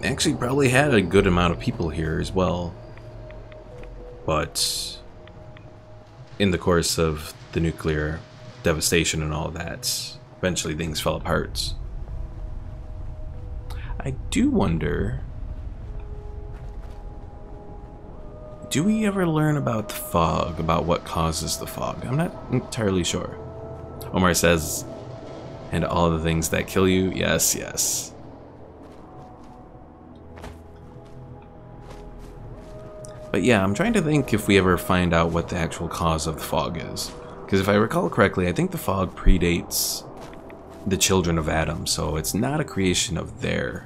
actually probably had a good amount of people here as well. But in the course of the nuclear devastation and all that, eventually things fell apart. I do wonder, do we ever learn about the fog, about what causes the fog? I'm not entirely sure. Omar says, and all the things that kill you, yes, yes. But yeah, I'm trying to think if we ever find out what the actual cause of the fog is. Because if I recall correctly, I think the fog predates the children of Adam, so it's not a creation of their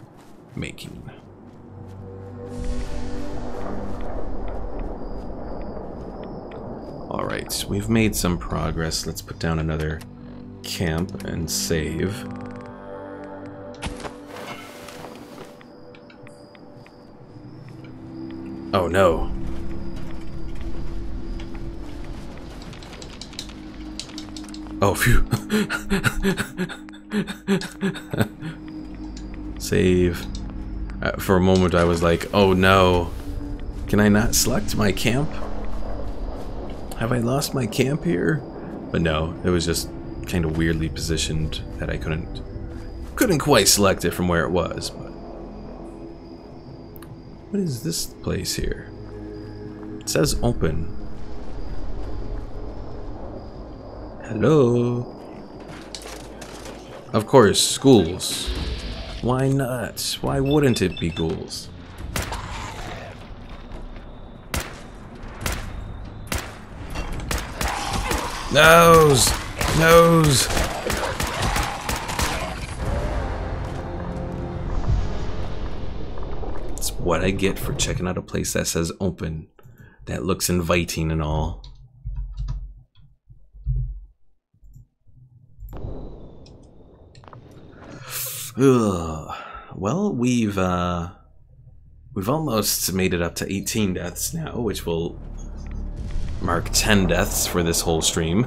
making. Alright, we've made some progress. Let's put down another camp and save. Oh no. Oh, phew. Save. For a moment I was like, oh no. Can I not select my camp? Have I lost my camp here? But no, it was just kind of weirdly positioned that I couldn't quite select it from where it was. But what is this place here? It says open. Hello? Of course, schools. Why not? Why wouldn't it be ghouls? Nose! Nose! It's what I get for checking out a place that says open. That looks inviting and all. Ugh. Well, we've almost made it up to 18 deaths now, which will mark 10 deaths for this whole stream.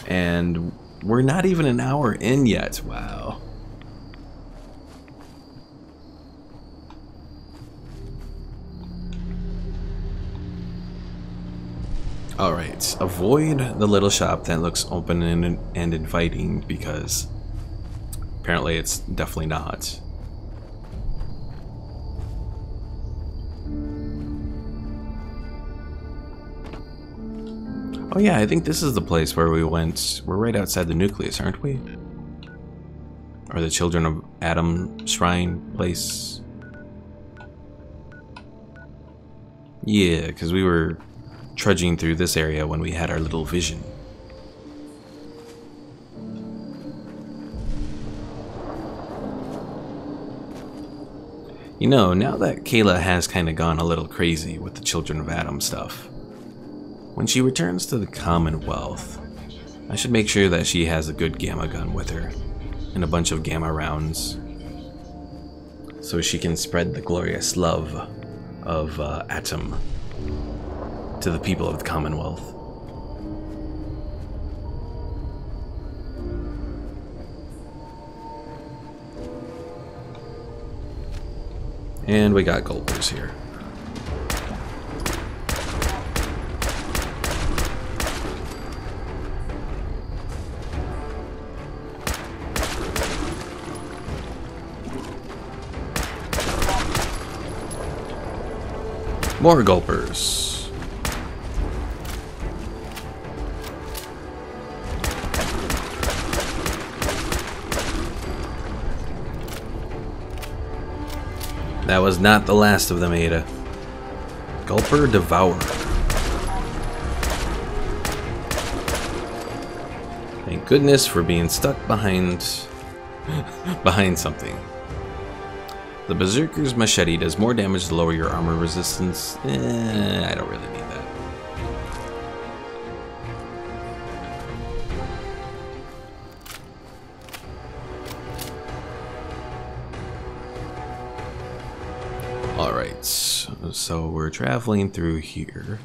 And we're not even an hour in yet. Wow. Alright, avoid the little shop that looks open and inviting, because apparently it's definitely not. Oh yeah, I think this is the place where we went. We're right outside the nucleus, aren't we? Or the Children of Adam Shrine place. Yeah, because we were trudging through this area when we had our little vision. You know, now that Kayla has kind of gone a little crazy with the Children of Adam stuff, when she returns to the Commonwealth, I should make sure that she has a good gamma gun with her, and a bunch of gamma rounds, so she can spread the glorious love of Atom to the people of the Commonwealth. And we got gulpers here. More gulpers. That was not the last of them, Ada. Gulper Devourer. Thank goodness for being stuck behind something. The Berserker's Machete does more damage to lower your armor resistance. I don't really need that. Alright, so we're traveling through here.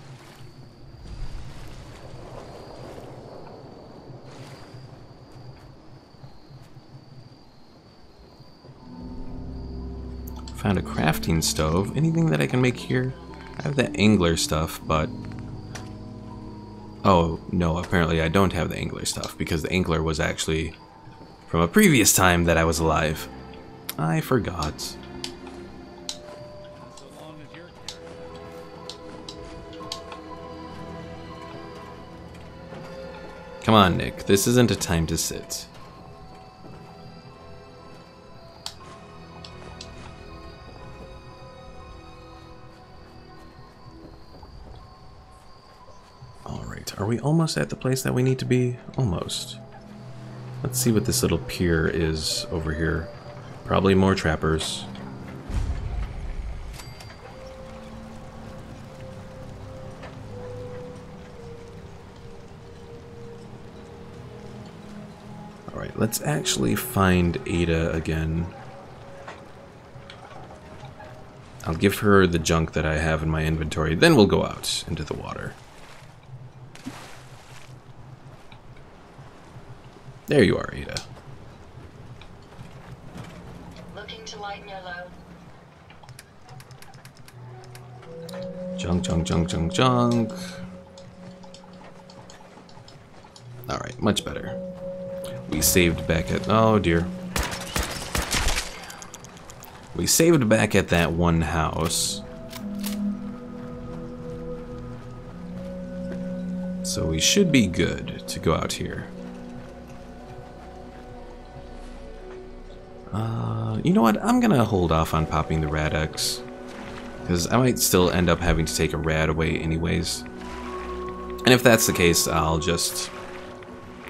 Found a crafting stove. Anything that I can make here? I have the angler stuff, but... Oh, no, apparently I don't have the angler stuff, because the angler was actually from a previous time that I was alive. I forgot. Come on, Nick. This isn't a time to sit. Are we almost at the place that we need to be? Almost. Let's see what this little pier is over here. Probably more trappers. Alright, let's actually find Ada again. I'll give her the junk that I have in my inventory, then we'll go out into the water. There you are, Ada.
Looking to lighten your load.
Junk, junk, junk, junk, junk. Alright, much better. We saved back at... Oh, dear. We saved back at that one house. So we should be good to go out here. You know what? I'm gonna hold off on popping the Rad-X, because I might still end up having to take a Rad away anyways. And if that's the case, I'll just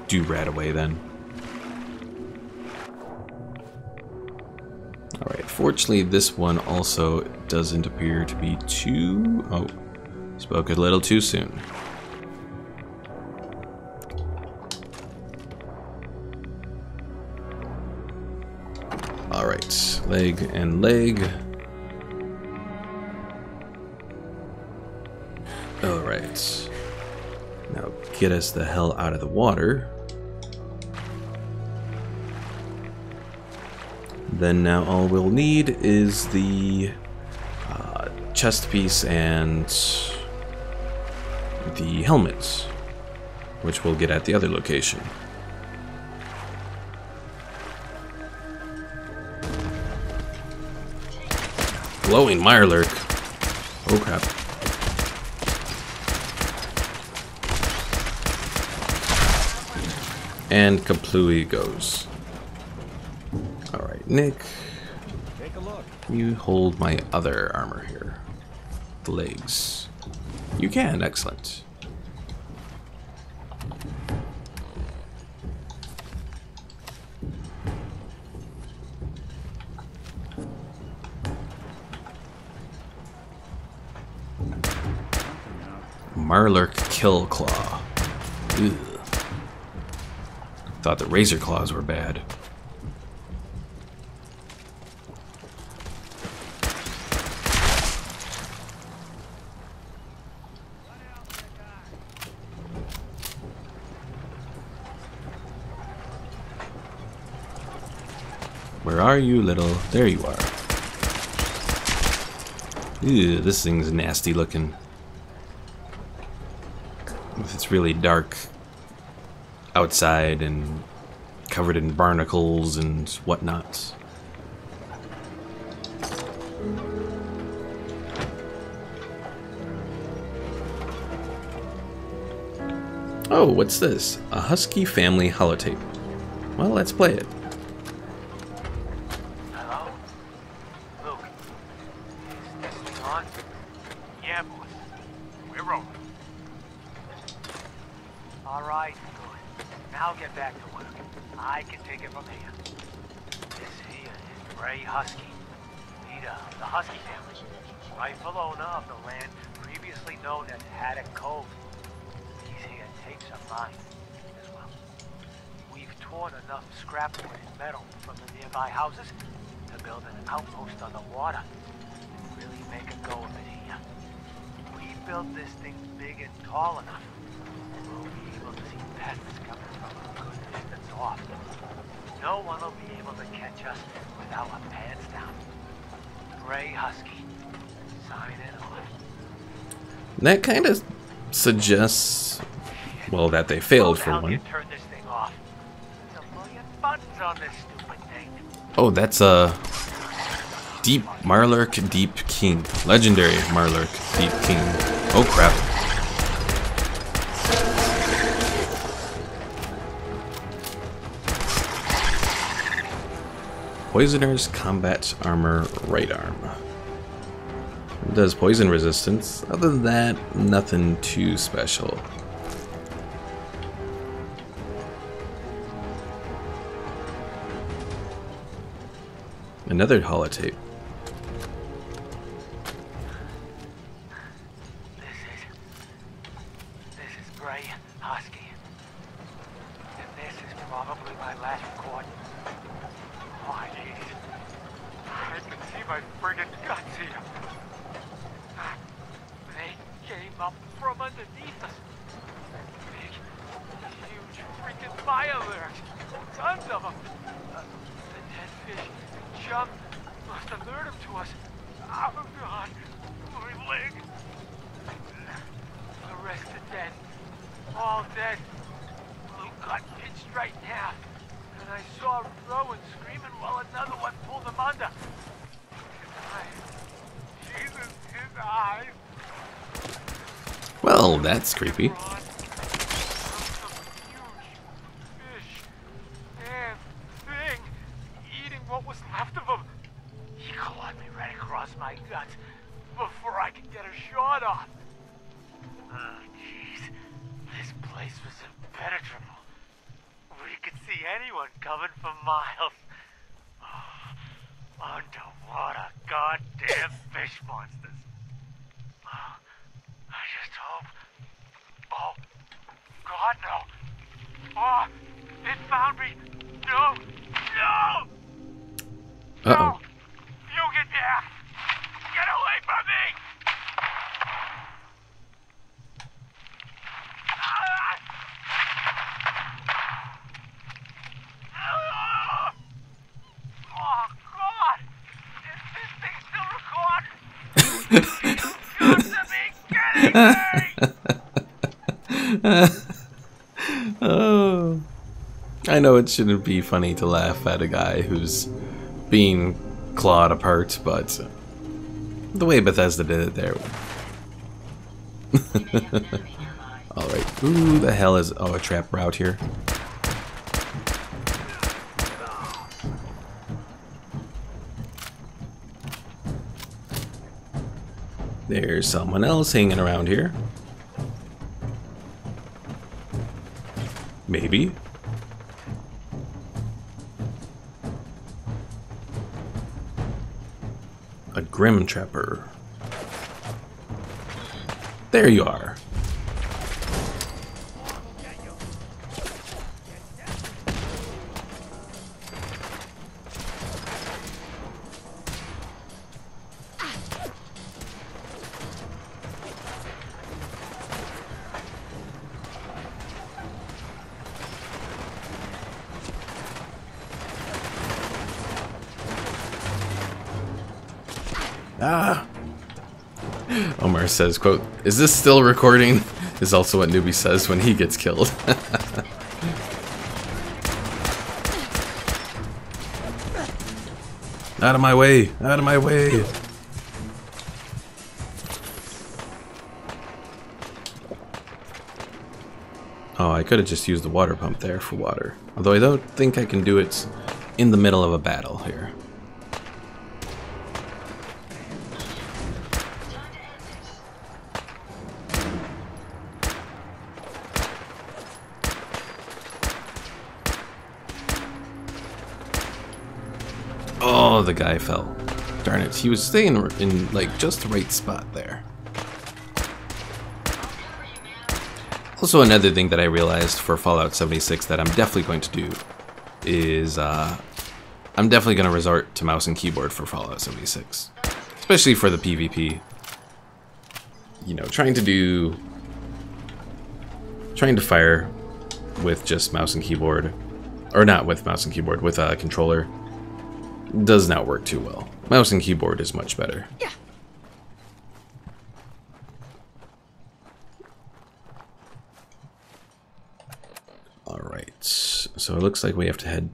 do Rad away then. Alright, fortunately this one also doesn't appear to be too... Oh, spoke a little too soon. Alright, leg and leg. Alright. Now get us the hell out of the water. Then now all we'll need is the chest piece and the helmets, which we'll get at the other location. Glowing Mirelurk. Oh crap. And Kaplooey goes. Alright, Nick.
Take a look.
You hold my other armor here. The legs. You can, excellent. Mirelurk Kill Claw. Ugh. Thought the Razor Claws were bad. Where are you, little? There you are. Ew, this thing's nasty looking. It's really dark outside and covered in barnacles and whatnot. Oh, what's this? A Husky Family holotape. Well, let's play it.
Hello? Luke. Is this thing on? Yeah, boys. We're rolling. Alright, good. Now get back to work. I can take it from here. This here is Gray Husky, leader of the Husky family, rightful owner of the land previously known as Haddock Cove. These here tapes are mine as well. We've torn enough scrapwood and metal from the nearby houses to build an outpost on the water and really make a go of it here. We built this thing big and tall enough. We'll be able to see pests coming from a good distance off. No one will be able to catch us with our pants down. Gray Husky, signing off.
That kind of suggests, well, that they failed for
How do you
one.
turn this thing off? There's a million buttons on this stupid thing.
Oh, that's a Deep Mirelurk Deep King. Legendary Mirelurk Deep King. Oh crap. Poisoner's Combat Armor Right Arm. It does poison resistance. Other than that, nothing too special. Another holotape.
This is Gray Husky. And this is probably my last recording. Oh, jeez. I can see my friggin' guts here. They came up from underneath us. Big, huge freaking fireworks. Tons of them. The dead fish jumped. Must have lured them to us. Oh, God. My leg. The rest are dead. All dead. Luke got pinched right in half. And I saw Rowan screaming while another one pulled him under. Jesus, his eyes.
Well, that's creepy.
Some huge fish and thing eating what was left of him. He clawed me right across my guts before I could get a shot off. Oh, jeez. This place was impenetrable. We could see anyone coming for miles. Oh, underwater goddamn fish monsters. Oh, I just hope. Oh, God, no. Oh, it found me. No, no.
Uh-oh.
You get there. Get away from me. Oh, God! Is this thing still recording? It's got to be kidding me!
Oh, I know it shouldn't be funny to laugh at a guy who's being clawed apart, but the way Bethesda did it there. Alright, who the hell is... Oh, a trap route here. There's someone else hanging around here. Maybe. A Grim Trapper. There you are. Ah! Omar says, quote, "Is this still recording?" is also what Newbie says when he gets killed. Out of my way! Out of my way! Oh, I could have just used the water pump there for water. Although I don't think I can do it in the middle of a battle here. Oh, the guy fell. Darn it, he was staying in, like, just the right spot there. Also, another thing that I realized for Fallout 76 that I'm definitely going to do is, I'm definitely going to resort to mouse and keyboard for Fallout 76. Especially for the PvP. You know, trying to fire with just mouse and keyboard, or not with mouse and keyboard, with a controller, does not work too well. Mouse and keyboard is much better.
Yeah.
Alright, so it looks like we have to head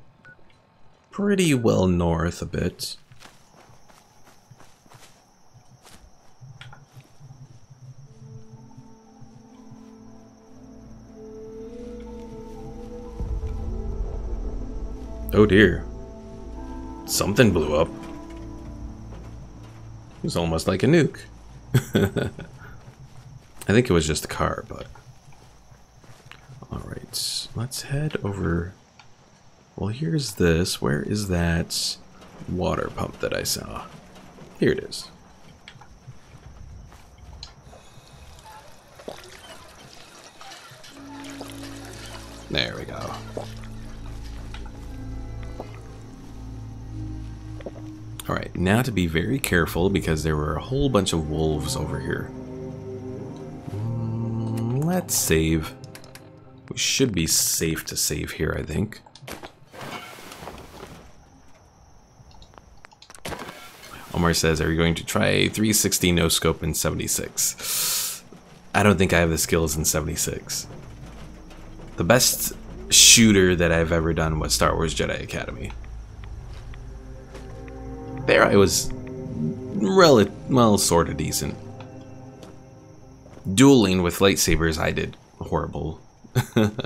pretty well north a bit. Oh dear. Something blew up. It was almost like a nuke. I think it was just a car, but... Alright, let's head over... Well, here's this. Where is that water pump that I saw? Here it is. There we go. Alright, now to be very careful because there were a whole bunch of wolves over here. Let's save. We should be safe to save here, I think. Omar says, are you going to try 360 no scope in 76? I don't think I have the skills in 76. The best shooter that I've ever done was Star Wars Jedi Academy. There I was well, sort of decent. Dueling with lightsabers, I did horrible. Because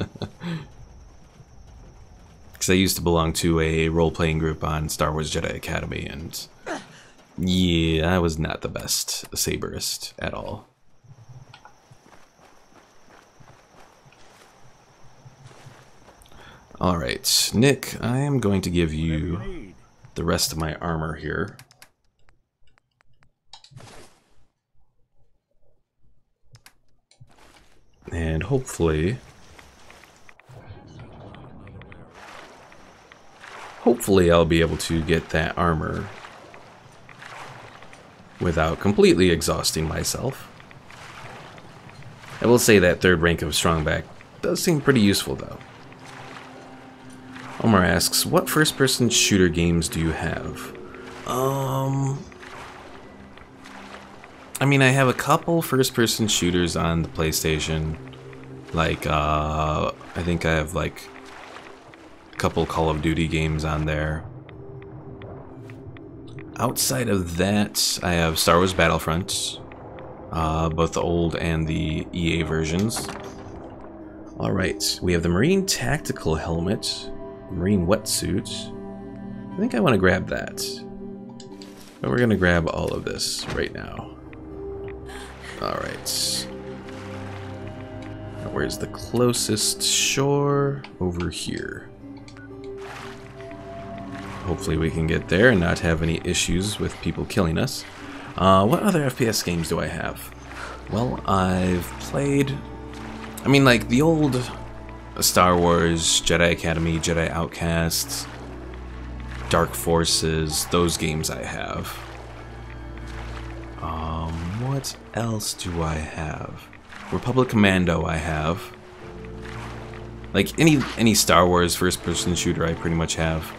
I used to belong to a role-playing group on Star Wars Jedi Academy, and yeah, I was not the best saberist at all. Alright, Nick, I am going to give you the rest of my armor here. And hopefully I'll be able to get that armor without completely exhausting myself. I will say that third rank of Strongback does seem pretty useful though. Omar asks, what first-person shooter games do you have? I mean, I have a couple first-person shooters on the PlayStation. Like, I think I have like a couple Call of Duty games on there. Outside of that, I have Star Wars Battlefront, both the old and the EA versions. Alright, we have the Marine Tactical Helmet, Marine Wetsuit. I think I want to grab that. But we're going to grab all of this right now. Alright. Where's the closest shore? Over here. Hopefully we can get there and not have any issues with people killing us. What other FPS games do I have? Well, I've played... I mean, like, the old Star Wars, Jedi Academy, Jedi Outcasts, Dark Forces, those games I have. What else do I have? Republic Commando I have. Like, any Star Wars first-person shooter I pretty much have.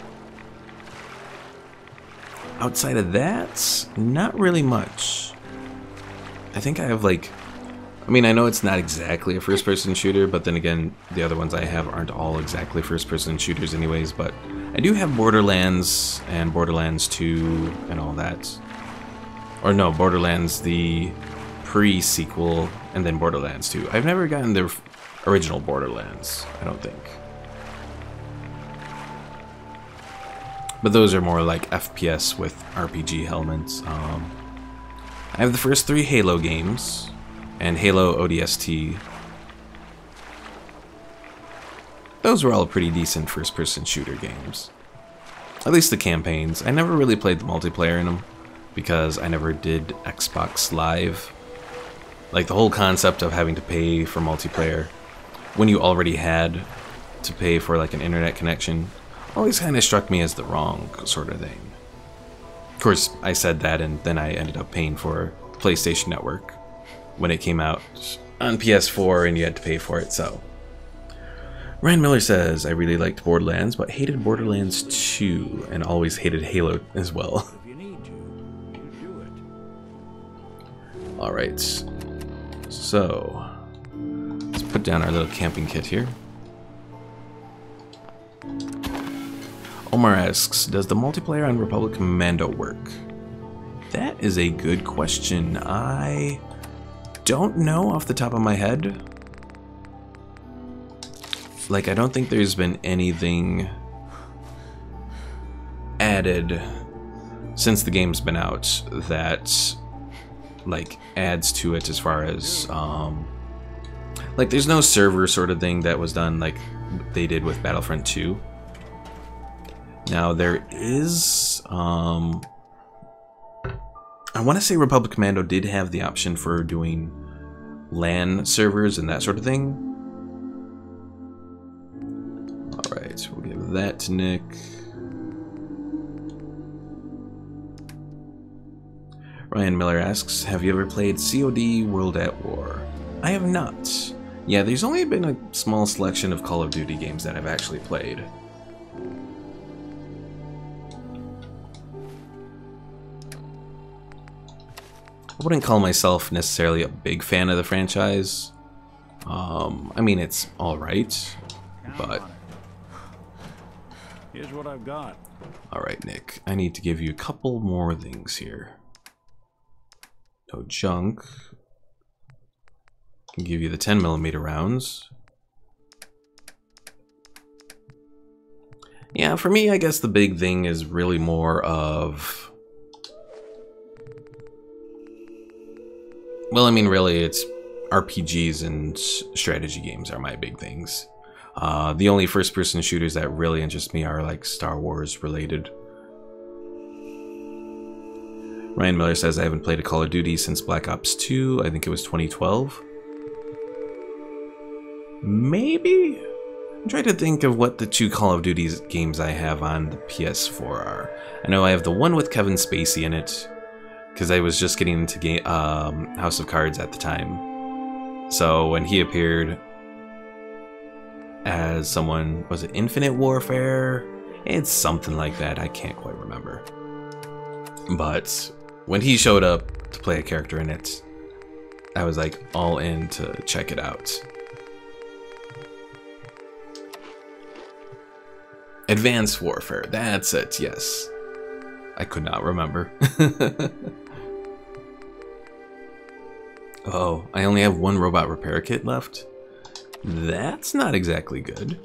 Outside of that, not really much. I think I have like... I mean, I know it's not exactly a first-person shooter, but then again, the other ones I have aren't all exactly first-person shooters anyways, but I do have Borderlands and Borderlands 2 and all that. Or no, Borderlands the pre-sequel and then Borderlands 2. I've never gotten the original Borderlands, I don't think. But those are more like FPS with RPG elements. I have the first 3 Halo games and Halo ODST. Those were all pretty decent first-person shooter games. At least the campaigns. I never really played the multiplayer in them because I never did Xbox Live. Like the whole concept of having to pay for multiplayer when you already had to pay for like an internet connection always kind of struck me as the wrong sort of thing. Of course, I said that and then I ended up paying for PlayStation Network when it came out on PS4 and you had to pay for it, so. Ryan Miller says, I really liked Borderlands, but hated Borderlands 2 and always hated Halo as well.
If you need to, you do it.
Alright, so let's put down our little camping kit here. Omar asks, does the multiplayer on Republic Commando work? That is a good question. I don't know off the top of my head. Like, I don't think there's been anything added since the game's been out that like adds to it as far as like there's no server sort of thing that was done like they did with Battlefront 2. Now there is I want to say Republic Commando did have the option for doing LAN servers and that sort of thing. Alright, we'll give that to Nick. Ryan Miller asks, have you ever played COD World at War? I have not. Yeah, there's only been a small selection of Call of Duty games that I've actually played. I wouldn't call myself necessarily a big fan of the franchise. I mean, it's alright, but...
Here's what I've got.
Alright, Nick, I need to give you a couple more things here. No junk. Can give you the 10mm rounds. Yeah, for me, I guess the big thing is really more of... Well, I mean, really, it's RPGs and strategy games are my big things. The only first-person shooters that really interest me are, like, Star Wars related. Ryan Miller says, I haven't played a Call of Duty since Black Ops 2. I think it was 2012. Maybe? I'm trying to think of what the 2 Call of Duty games I have on the PS4 are. I know I have the one with Kevin Spacey in it, because I was just getting into House of Cards at the time. So when he appeared as someone, was it Infinite Warfare? It's something like that, I can't quite remember. But when he showed up to play a character in it, I was like all in to check it out. Advanced Warfare. That's it, yes. I could not remember. Oh, I only have one robot repair kit left? That's not exactly good.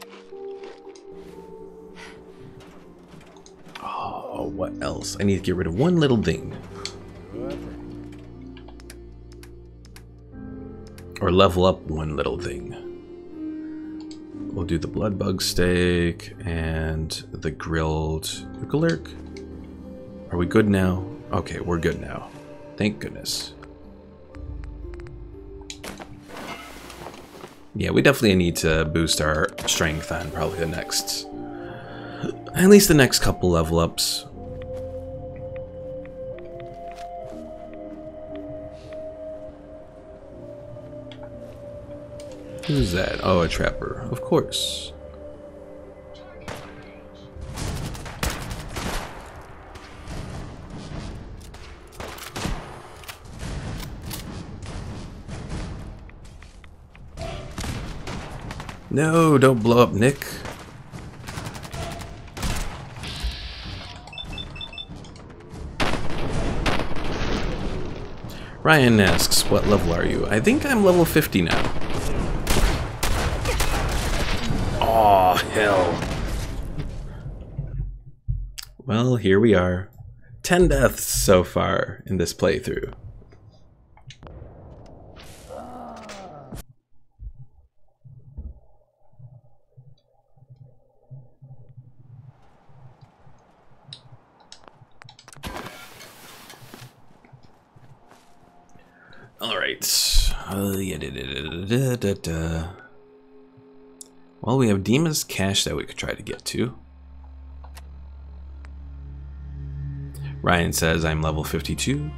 Oh, what else? I need to get rid of one little thing. Or level up one little thing. We'll do the blood bug steak and the grilled Ukalurk. Are we good now? Okay, we're good now. Thank goodness. Yeah, we definitely need to boost our strength on probably the next... At least the next couple level ups. Who's that? Oh, a trapper. Of course. No, don't blow up Nick. Ryan asks, what level are you? I think I'm level 50 now. Aw, hell. Well, here we are. 10 deaths so far in this playthrough. Alright. Well, we have Dima's cache that we could try to get to. Ryan says I'm level 52.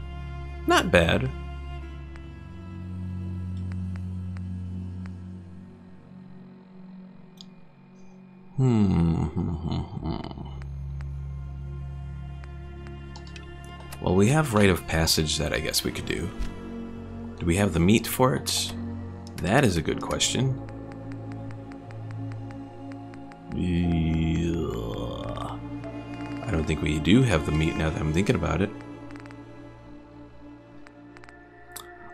Not bad. Well, we have rite of passage that I guess we could do. Do we have the meat for it? That is a good question. Yeah. I don't think we do have the meat now that I'm thinking about it.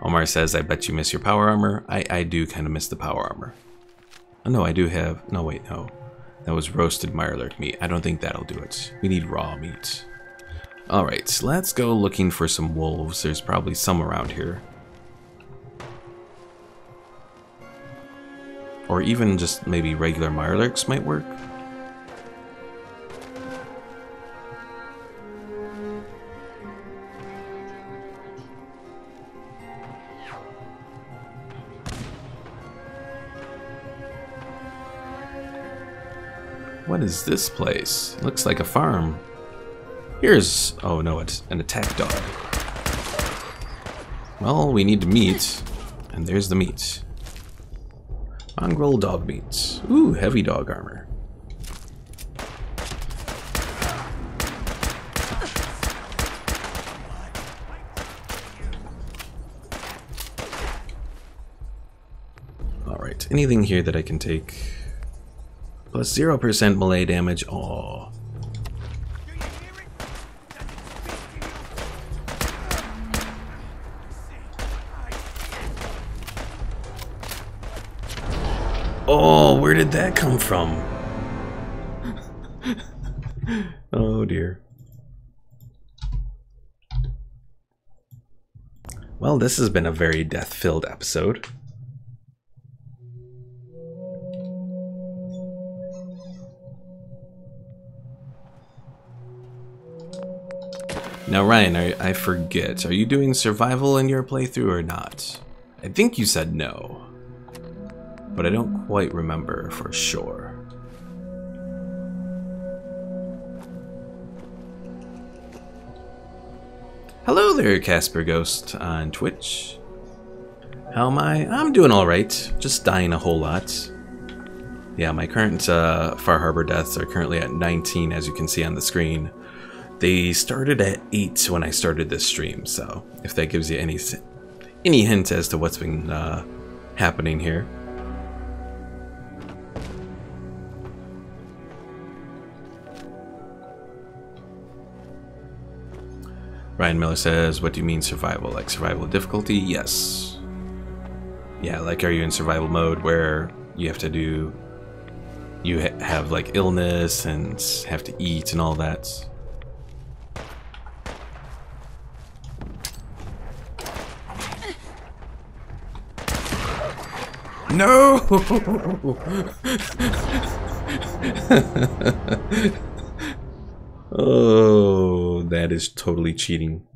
Omar says, I bet you miss your power armor. I do kind of miss the power armor. Oh, no, I do have... No, wait, no. That was roasted Mirelurk meat. I don't think that'll do it. We need raw meat. Alright, let's go looking for some wolves. There's probably some around here. Or even just maybe regular Mirelurks might work. What is this place? Looks like a farm. Here's... Oh no, it's an attack dog. Well, we need meat. And there's the meat. Mongrel dog meat. Ooh, heavy dog armor. Alright, anything here that I can take? Plus 0% melee damage. Aww. Oh, where did that come from? Oh dear. Well, this has been a very death-filled episode. Now, Ryan, I forget. Are you doing survival in your playthrough or not? I think you said no. But I don't quite remember for sure. Hello there, Casper Ghost on Twitch. How am I? I'm doing alright. Just dying a whole lot. Yeah, my current Far Harbor deaths are currently at 19, as you can see on the screen. They started at 8 when I started this stream, so if that gives you any hint as to what's been happening here. Ryan Miller says, what do you mean survival? Like survival difficulty? Yes. Yeah, like are you in survival mode where you have to do... You have like illness and have to eat and all that. No! Oh, that is totally cheating.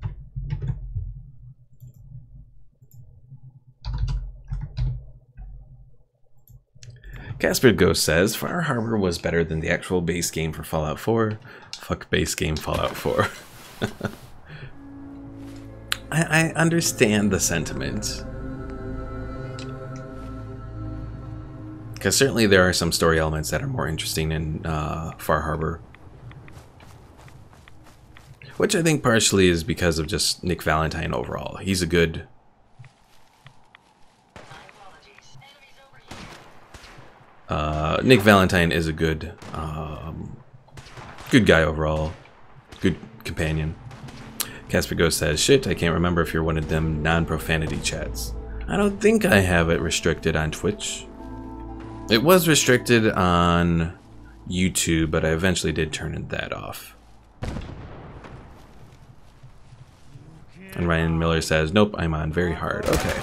Casper Ghost says, Far Harbor was better than the actual base game for Fallout 4. Fuck base game Fallout 4. I understand the sentiment. Because certainly there are some story elements that are more interesting in Far Harbor. Which I think partially is because of just Nick Valentine overall. He's a good... Nick Valentine is a good good guy overall. Good companion. Casper Ghost says, shit, I can't remember if you're one of them non-profanity chats. I don't think I have it restricted on Twitch. It was restricted on YouTube, but I eventually did turn that off. And Ryan Miller says, nope, I'm on very hard. Okay.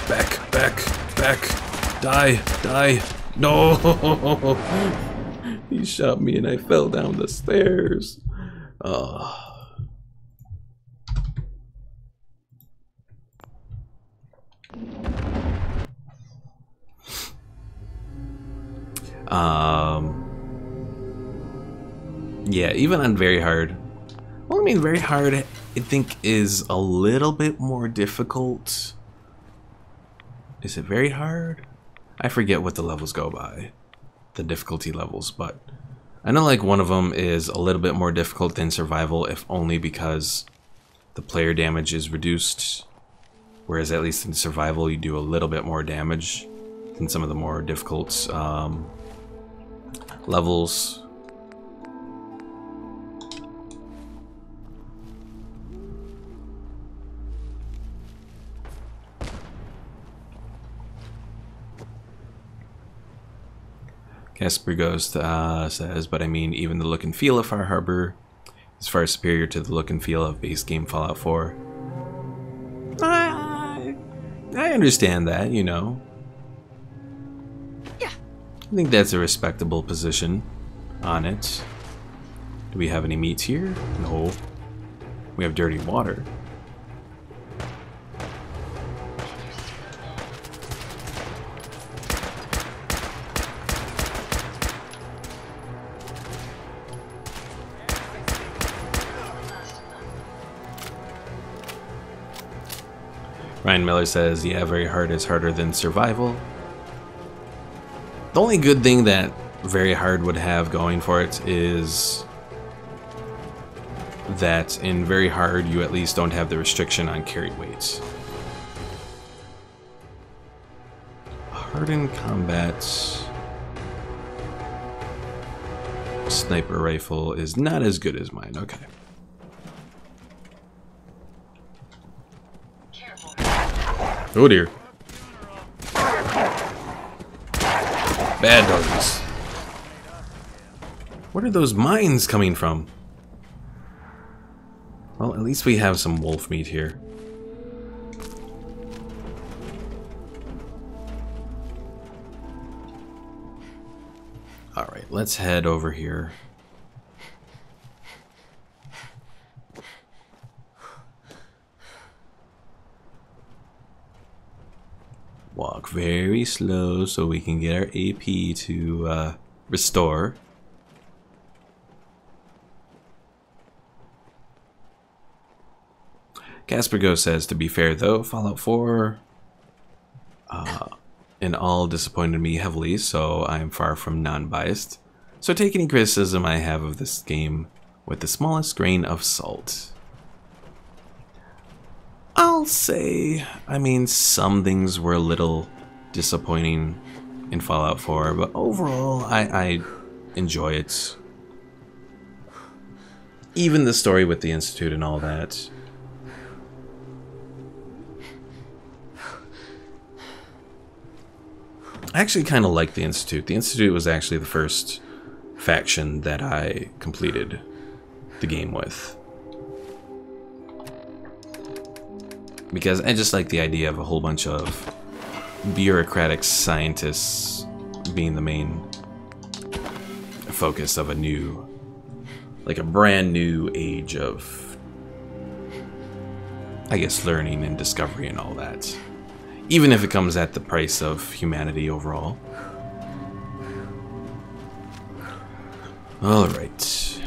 Back, back, back. Die, die. No! He shot me and I fell down the stairs. Oh. Yeah, even on very hard. Well, I mean, very hard, I think, is a little bit more difficult. Is it very hard? I forget what the levels go by, the difficulty levels, but I know like one of them is a little bit more difficult than survival, if only because the player damage is reduced, whereas at least in survival you do a little bit more damage than some of the more difficult levels. Casper Ghost says, but I mean, even the look and feel of Far Harbor is far superior to the look and feel of base game Fallout 4. I understand that, you know.
Yeah.
I think that's a respectable position on it. Do we have any meat here? No. We have dirty water. Ryan Miller says, yeah, very hard is harder than survival. The only good thing that very hard would have going for it is that in very hard you at least don't have the restriction on carry weights. Hardened combat sniper rifle is not as good as mine. Okay. Oh dear. Bad doggies. What are those mines coming from? Well, at least we have some wolf meat here. Alright, let's head over here. Walk very slow so we can get our AP to restore. Casper Go says, to be fair though, Fallout 4 in all disappointed me heavily, so I am far from non-biased. So take any criticism I have of this game with the smallest grain of salt. I'll say, I mean, some things were a little disappointing in Fallout 4, but overall, I enjoy it. even the story with the Institute and all that. I actually kind of like the Institute. The Institute was actually the first faction that I completed the game with. Because I just like the idea of a whole bunch of bureaucratic scientists being the main focus of a new, like a brand new age of, I guess, learning and discovery and all that. Even if it comes at the price of humanity overall. Alright.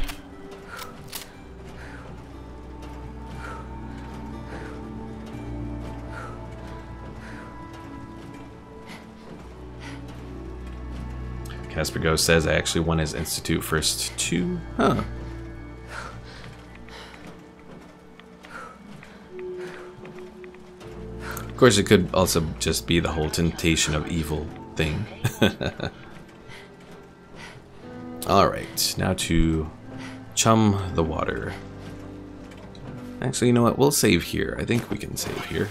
Casper Ghost says I actually won his Institute first too. Huh. Of course, it could also just be the whole temptation of evil thing. Alright, now to chum the water. Actually, you know what? We'll save here. I think we can save here.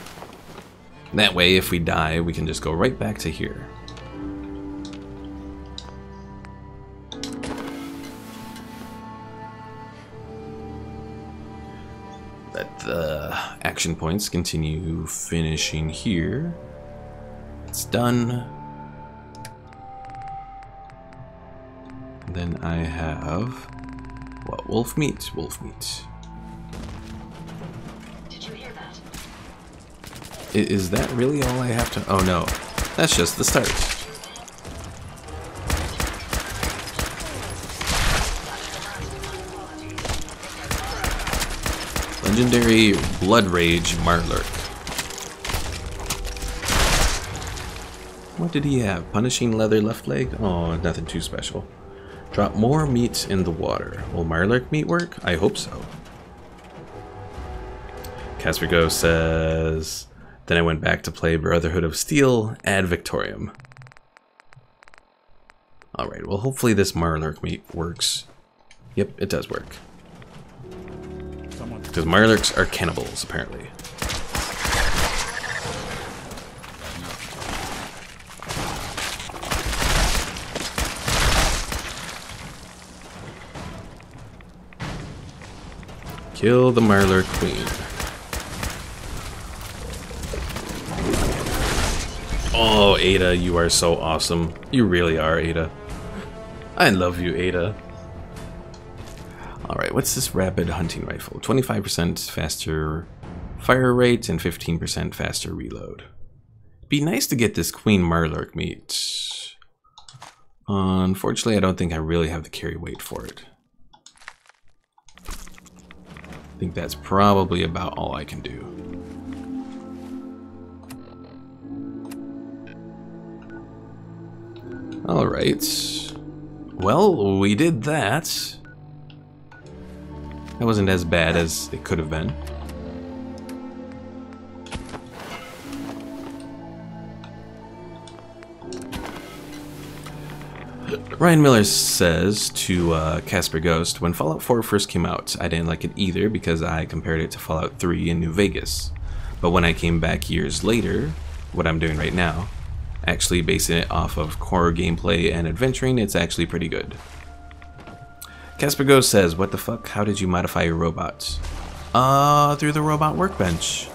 That way, if we die, we can just go right back to here. Let the action points continue finishing here. It's done. Then I have, what, wolf meat? Wolf meat.
Did you hear that?
Is that really all I have to? Oh no, that's just the start. Legendary Blood Rage Marlurk. What did he have? Punishing leather left leg? Oh, nothing too special. Drop more meat in the water. Will Marlurk meat work? I hope so. Casper Go says, then I went back to play Brotherhood of Steel ad Victoriam. Alright, well hopefully this Marlurk meat works. Yep, it does work. Because Marlurks are cannibals, apparently. Kill the Marlurk Queen. Oh, Ada, you are so awesome. You really are, Ada. I love you, Ada. Alright, what's this rapid hunting rifle? 25% faster fire rate and 15% faster reload. Be nice to get this Queen Marlurk meat. Unfortunately, I don't think I really have the carry weight for it. I think that's probably about all I can do. Alright. Well, we did that. That wasn't as bad as it could have been. Ryan Miller says to Casper Ghost, when Fallout 4 first came out, I didn't like it either because I compared it to Fallout 3 in New Vegas. But when I came back years later, what I'm doing right now, actually basing it off of core gameplay and adventuring, it's actually pretty good. Casper Ghost says, what the fuck? How did you modify your robots? Through the robot workbench.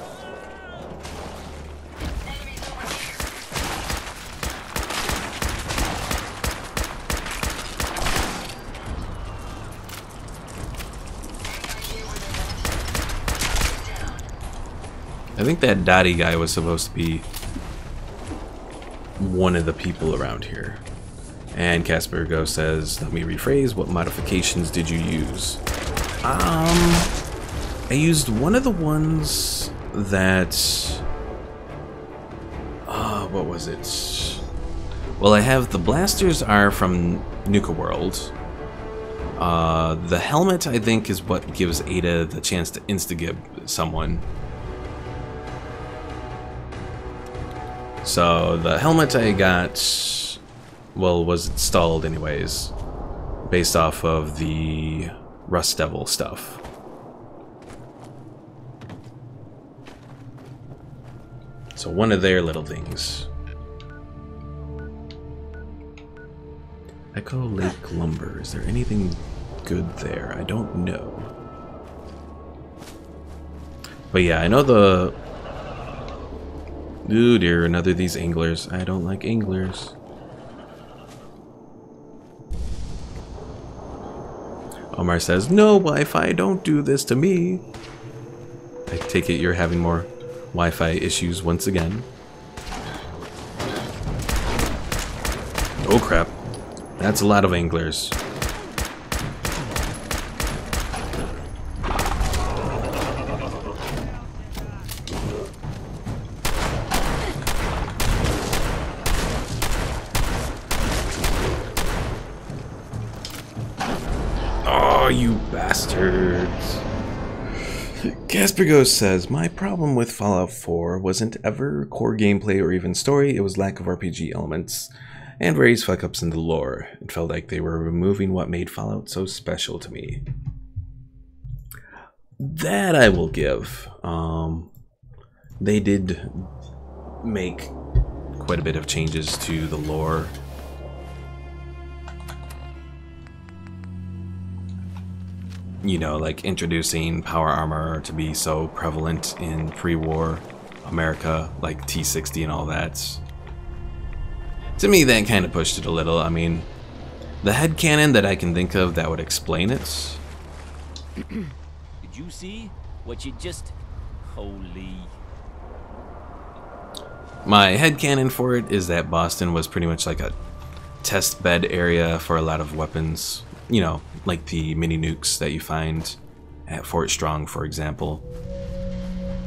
I think that Dottie guy was supposed to be one of the people around here. And Casper Go says, let me rephrase, what modifications did you use? I used one of the ones that... what was it? Well, I have the blasters are from Nuka World. The helmet, I think, is what gives Ada the chance to insta-gib someone. So, the helmet I got... well, was installed anyways, based off of the Rust Devil stuff. So one of their little things. Echo Lake Lumber. Is there anything good there? I don't know. But yeah, I know the... Ooh dear, another of these anglers. I don't like anglers. Omar says, no Wi-Fi, don't do this to me. I take it you're having more Wi-Fi issues once again. Oh crap. That's a lot of anglers. Oh, you bastards. Casper Ghost says, my problem with Fallout 4 wasn't ever core gameplay or even story, it was lack of RPG elements and various fuck-ups in the lore. It felt like they were removing what made Fallout so special to me. That I will give. They did make quite a bit of changes to the lore. You know, like introducing power armor to be so prevalent in pre-war America, like T-60 and all that. To me, that kind of pushed it a little. I mean, the headcanon that I can think of that would explain it.
Did you see what you just... Holy...
My headcanon for it is that Boston was pretty much like a test bed area for a lot of weapons. You know, like the mini nukes that you find at Fort Strong, for example.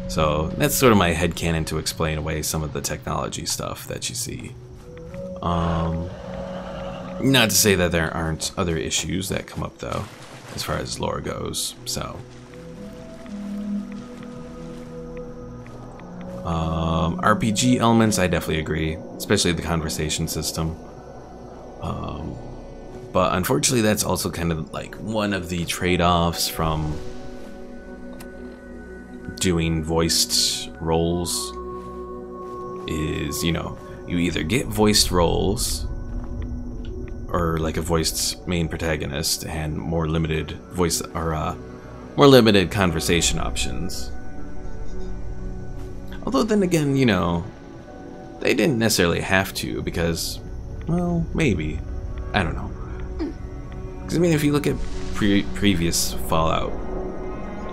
So that's sort of my headcanon to explain away some of the technology stuff that you see. Not to say that there aren't other issues that come up though, as far as lore goes, so. RPG elements, I definitely agree, especially the conversation system. But unfortunately that's also kind of like one of the trade-offs from doing voiced roles is, you know, you either get voiced roles or like a voiced main protagonist and more limited voice or more limited conversation options. Although then again, you know, they didn't necessarily have to because, well, maybe. I don't know. Because I mean, if you look at previous Fallout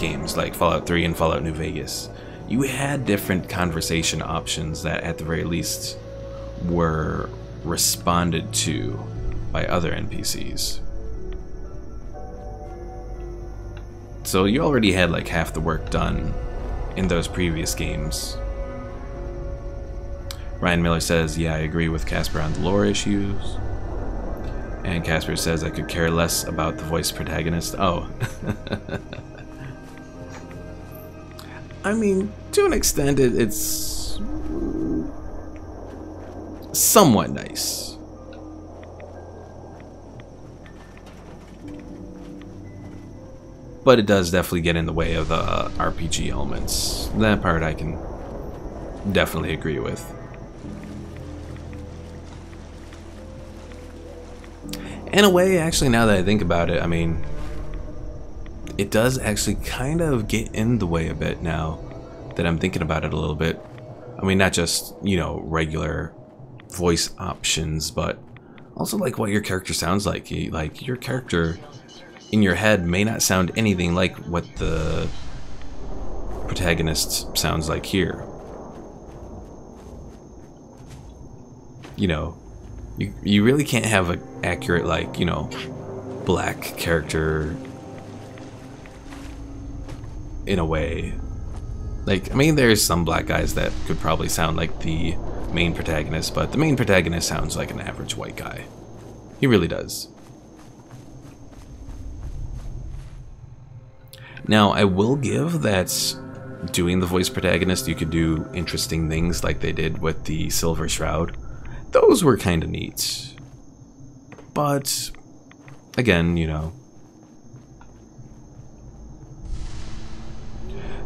games like Fallout 3 and Fallout New Vegas, you had different conversation options that at the very least were responded to by other NPCs. So you already had like half the work done in those previous games. Ryan Miller says, yeah, I agree with Casper on the lore issues. And Casper says I could care less about the voice protagonist. Oh. I mean, to an extent, it's somewhat nice. But it does definitely get in the way of the RPG elements. That part I can definitely agree with. In a way, actually, now that I think about it, I mean, it does actually kind of get in the way a bit now that I'm thinking about it a little bit. I mean, not just, you know, regular voice options, but also like what your character sounds like. Like your character in your head may not sound anything like what the protagonist sounds like here. You know, you really can't have an accurate, like, you know, black character in a way. Like, I mean, there's some black guys that could probably sound like the main protagonist, but the main protagonist sounds like an average white guy. He really does. Now, I will give that doing the voice protagonist, you could do interesting things like they did with the Silver Shroud. Those were kind of neat. But, again, you know,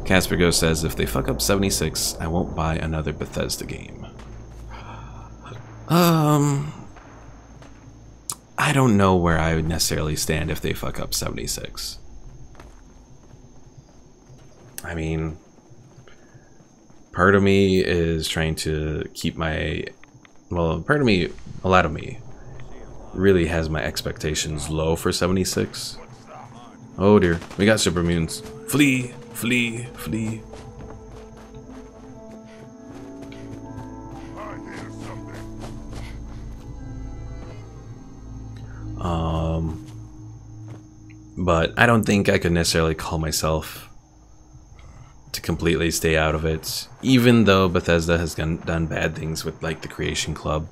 Casper Ghost says, if they fuck up 76, I won't buy another Bethesda game. I don't know where I would necessarily stand if they fuck up 76. I mean, part of me is trying to keep my... Well, part of me, a lot of me, really has my expectations low for 76. Oh dear, we got super mutants. Flee, flee, flee. But I don't think I could necessarily call myself to completely stay out of it, even though Bethesda has done bad things with like the Creation Club.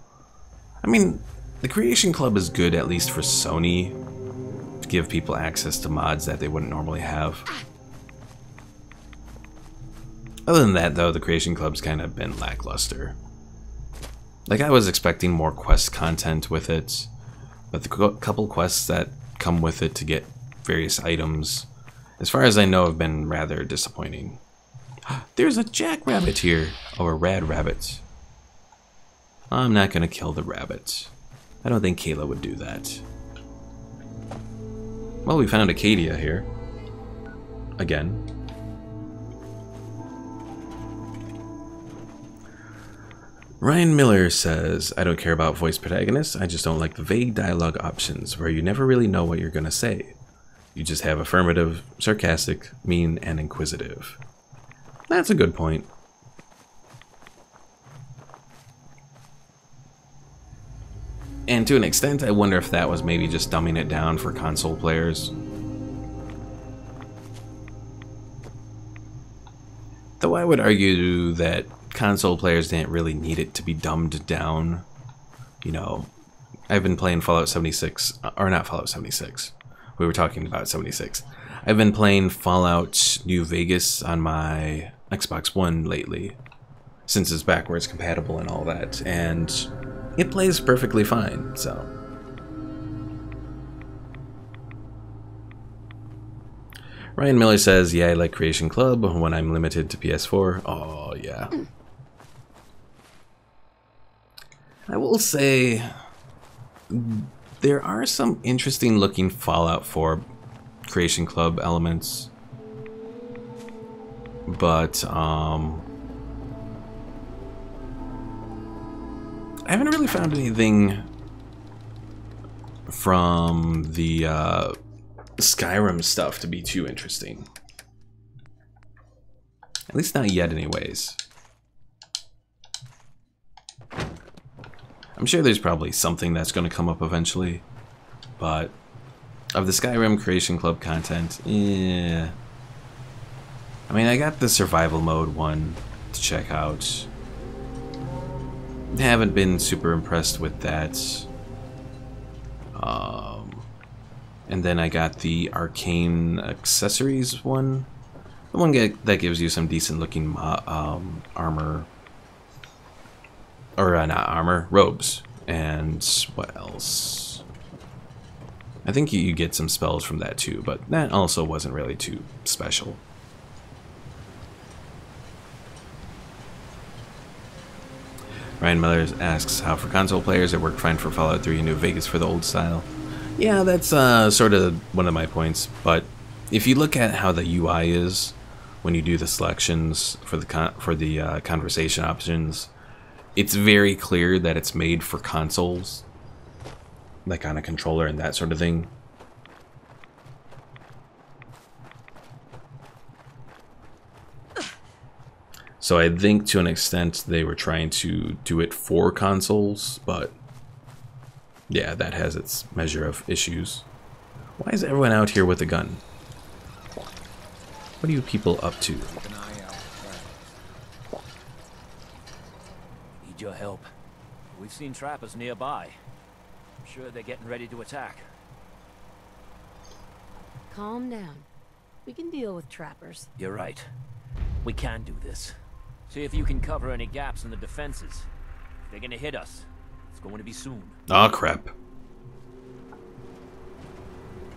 I mean, the Creation Club is good at least for Sony to give people access to mods that they wouldn't normally have. Other than that though, the Creation Club's kind of been lackluster. Like, I was expecting more quest content with it, but the couple quests that come with it to get various items, as far as I know, have been rather disappointing. There's a jackrabbit here, or a rad rabbit. I'm not gonna kill the rabbit. I don't think Kayla would do that. Well, we found Acadia here. Again. Ryan Miller says, I don't care about voice protagonists, I just don't like the vague dialogue options where you never really know what you're gonna say. You just have affirmative, sarcastic, mean, and inquisitive. That's a good point. And to an extent, I wonder if that was maybe just dumbing it down for console players. Though I would argue that console players didn't really need it to be dumbed down. You know, I've been playing Fallout 76, or not Fallout 76. We were talking about 76. I've been playing Fallout New Vegas on my Xbox One lately, since it's backwards compatible and all that, and it plays perfectly fine, so. Ryan Miller says, yeah, I like Creation Club when I'm limited to PS4. Oh, yeah. I will say, there are some interesting looking Fallout 4 Creation Club elements, but I haven't really found anything from the Skyrim stuff to be too interesting. At least not yet anyways. I'm sure there's probably something that's going to come up eventually, but of the Skyrim Creation Club content, yeah. I mean, I got the survival mode one to check out. Haven't been super impressed with that. And then I got the arcane accessories one. The one that gives you some decent looking armor. Or not armor, robes. And what else? I think you get some spells from that too, but that also wasn't really too special. Ryan Miller asks how for console players it worked fine for Fallout 3 and New Vegas for the old style. Yeah, that's sort of one of my points, but if you look at how the UI is when you do the selections for the conversation options, it's very clear that it's made for consoles, like on a controller and that sort of thing. So I think to an extent they were trying to do it for consoles, but yeah, that has its measure of issues. Why is everyone out here with a gun? What are you people up to?
Need your help. We've seen trappers nearby. I'm sure they're getting ready to attack.
Calm down. We can deal with trappers.
You're right. We can do this. See if you can cover any gaps in the defenses. If they're gonna hit us, it's going to be soon.
Aw, crap.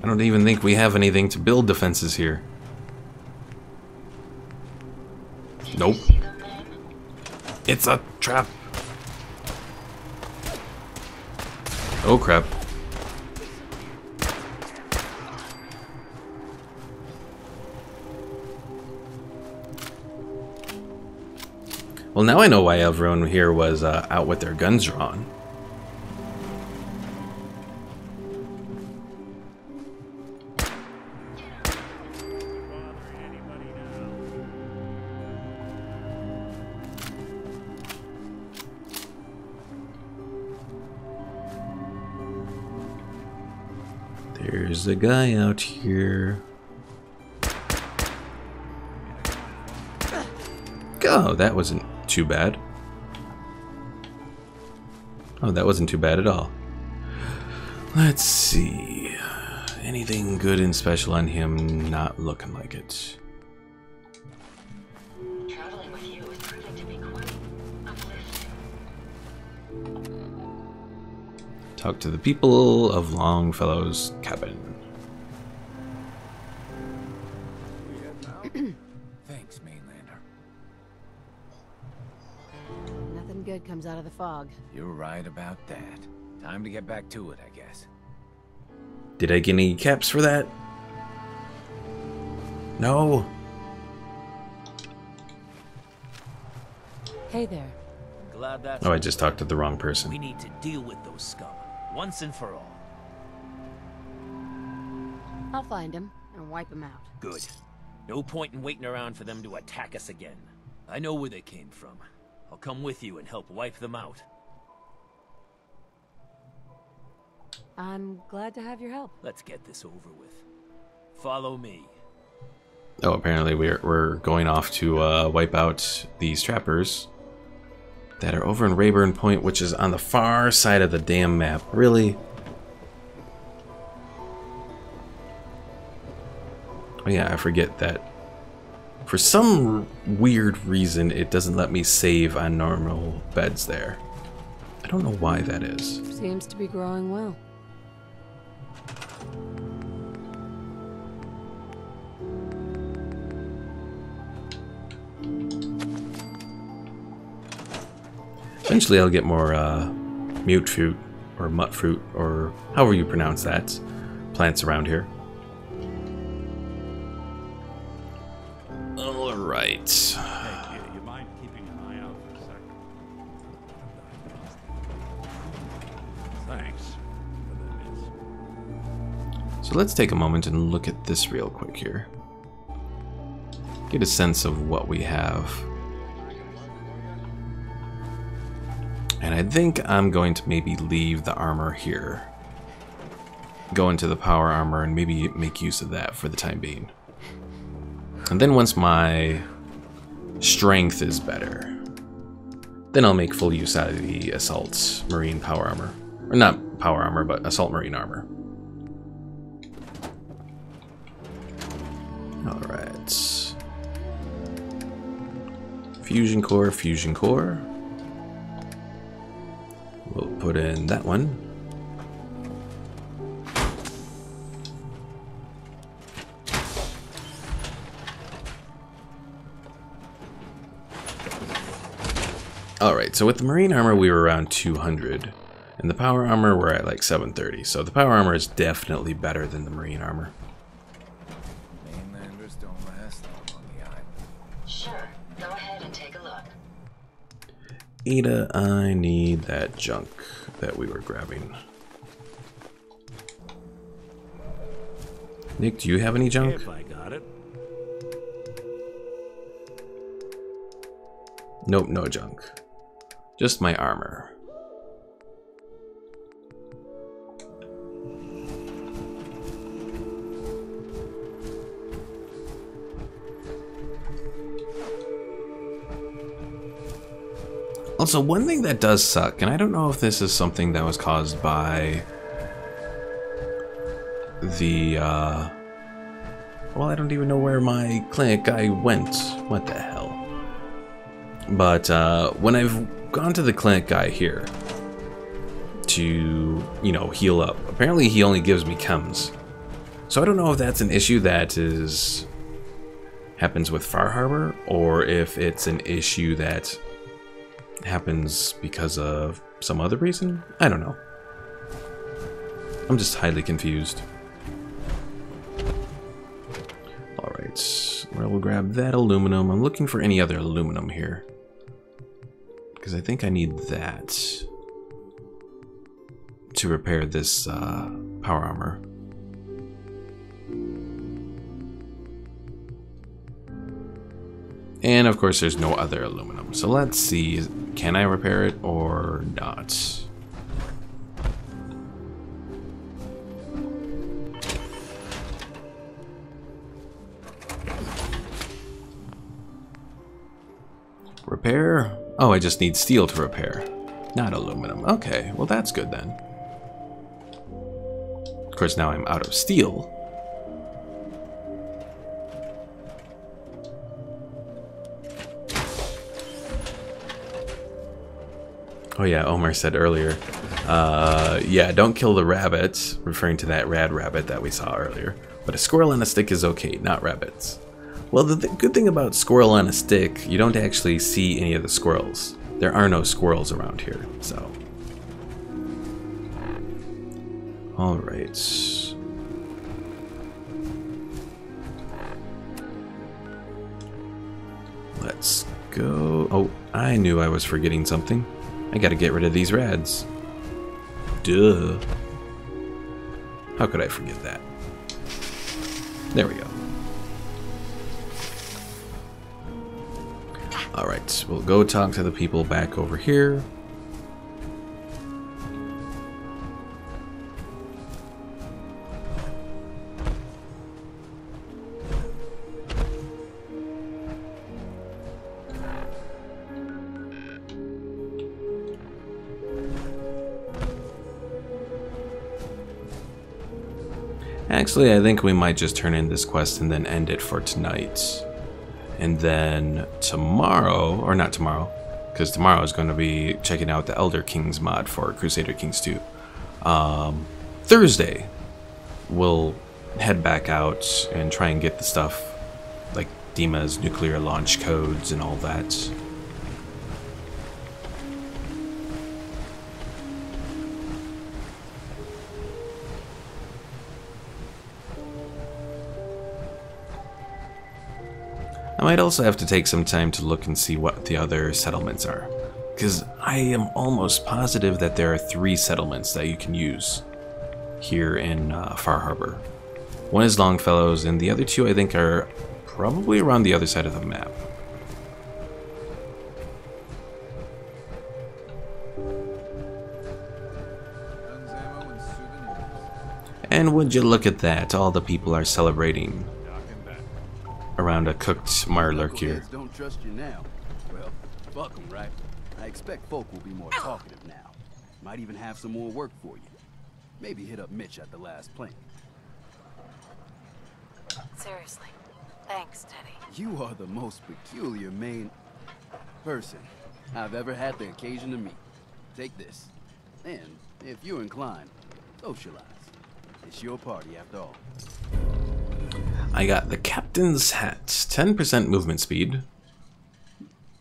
I don't even think we have anything to build defenses here. Nope. It's a trap. Oh crap. Well, now I know why everyone here was out with their guns drawn. There's a guy out here. Oh, that wasn't too bad. Oh, that wasn't too bad at all. Let's see. Anything good and special on him? Not looking like it.
Traveling with you is proving to be quite uplifting.
Talk to the people of Longfellow's cabin.
Thanks, Mainlander.
Nothing good comes out of the fog.
You're right about that. Time to get back to it, I guess.
Did I get any caps for that? No.
Hey there.
Glad that's
Oh, I just talked to the wrong person.
We need to deal with those scum once and for all.
I'll find him and wipe him out.
Good. No point in waiting around for them to attack us again. I know where they came from. I'll come with you and help wipe them out.
I'm glad to have your help.
Let's get this over with. Follow me.
Oh, apparently we're going off to wipe out these trappers that are over in Rayburn Point, which is on the far side of the damn map. Really? Oh yeah, I forget that. For some weird reason, it doesn't let me save on normal beds there. I don't know why that is.
Seems to be growing well.
Eventually I'll get more mute fruit or mutt fruit or however you pronounce that plants around here. Alright.
Hey, kid, you mind keeping an eye out for a second? Thanks for that.
So let's take a moment and look at this real quick here. Get a sense of what we have. And I think I'm going to maybe leave the armor here. Go into the power armor and maybe make use of that for the time being. And then once my strength is better, then I'll make full use out of the assault marine power armor. Or not power armor, but assault marine armor. Alright. Fusion core, fusion core. We'll put in that one. Alright, so with the marine armor we were around 200. And the power armor we're at like 730. So the power armor is definitely better than the marine armor.
Mainlanders don't last long on the island.
Sure, go ahead and take a look.
Ada, I need that junk that we were grabbing. Nick, do you have any junk?
If I got it.
Nope, no junk. Just my armor. Also, one thing that does suck, and I don't know if this is something that was caused by the, well, I don't even know where my clinic guy went. What the hell? But, when I've gone to the clinic guy here to, you know, heal up, apparently he only gives me chems. So I don't know if that's an issue that is happens with Far Harbor, or if it's an issue that happens because of some other reason. I don't know. I'm just highly confused. Alright, we'll grab that aluminum. I'm looking for any other aluminum here, because I think I need that to repair this power armor. And of course there's no other aluminum. So let's see, can I repair it or not? Repair? Oh, I just need steel to repair, not aluminum. Okay, well that's good then. Of course now I'm out of steel. Oh yeah, Omar said earlier, yeah, don't kill the rabbits, referring to that rad rabbit that we saw earlier. But a squirrel on a stick is okay, not rabbits. Well, the good thing about squirrel on a stick, you don't actually see any of the squirrels. There are no squirrels around here, so. Alright. Let's go. Oh, I knew I was forgetting something. I gotta get rid of these rads. Duh. How could I forget that? There we go. Alright, we'll go talk to the people back over here. Actually, I think we might just turn in this quest and then end it for tonight. And then tomorrow, or not tomorrow, because tomorrow is going to be checking out the Elder Kings mod for Crusader Kings 2. Thursday, we'll head back out and try and get the stuff like Dima's nuclear launch codes and all that. I might also have to take some time to look and see what the other settlements are, because I am almost positive that there are 3 settlements that you can use here in Far Harbor. One is Longfellow's, and the other 2 I think are probably around the other side of the map. And would you look at that, all the people are celebrating around a cooked Marlurk here.
Don't trust you now. Well, fuck them, right? I expect folk will be more talkative now. Might even have some more work for you. Maybe hit up Mitch at the last plane.
Seriously. Thanks, Teddy.
You are the most peculiar main person I've ever had the occasion to meet. Take this. And, if you're inclined, socialize. It's your party after all.
I got the Captain's Hat, 10% movement speed,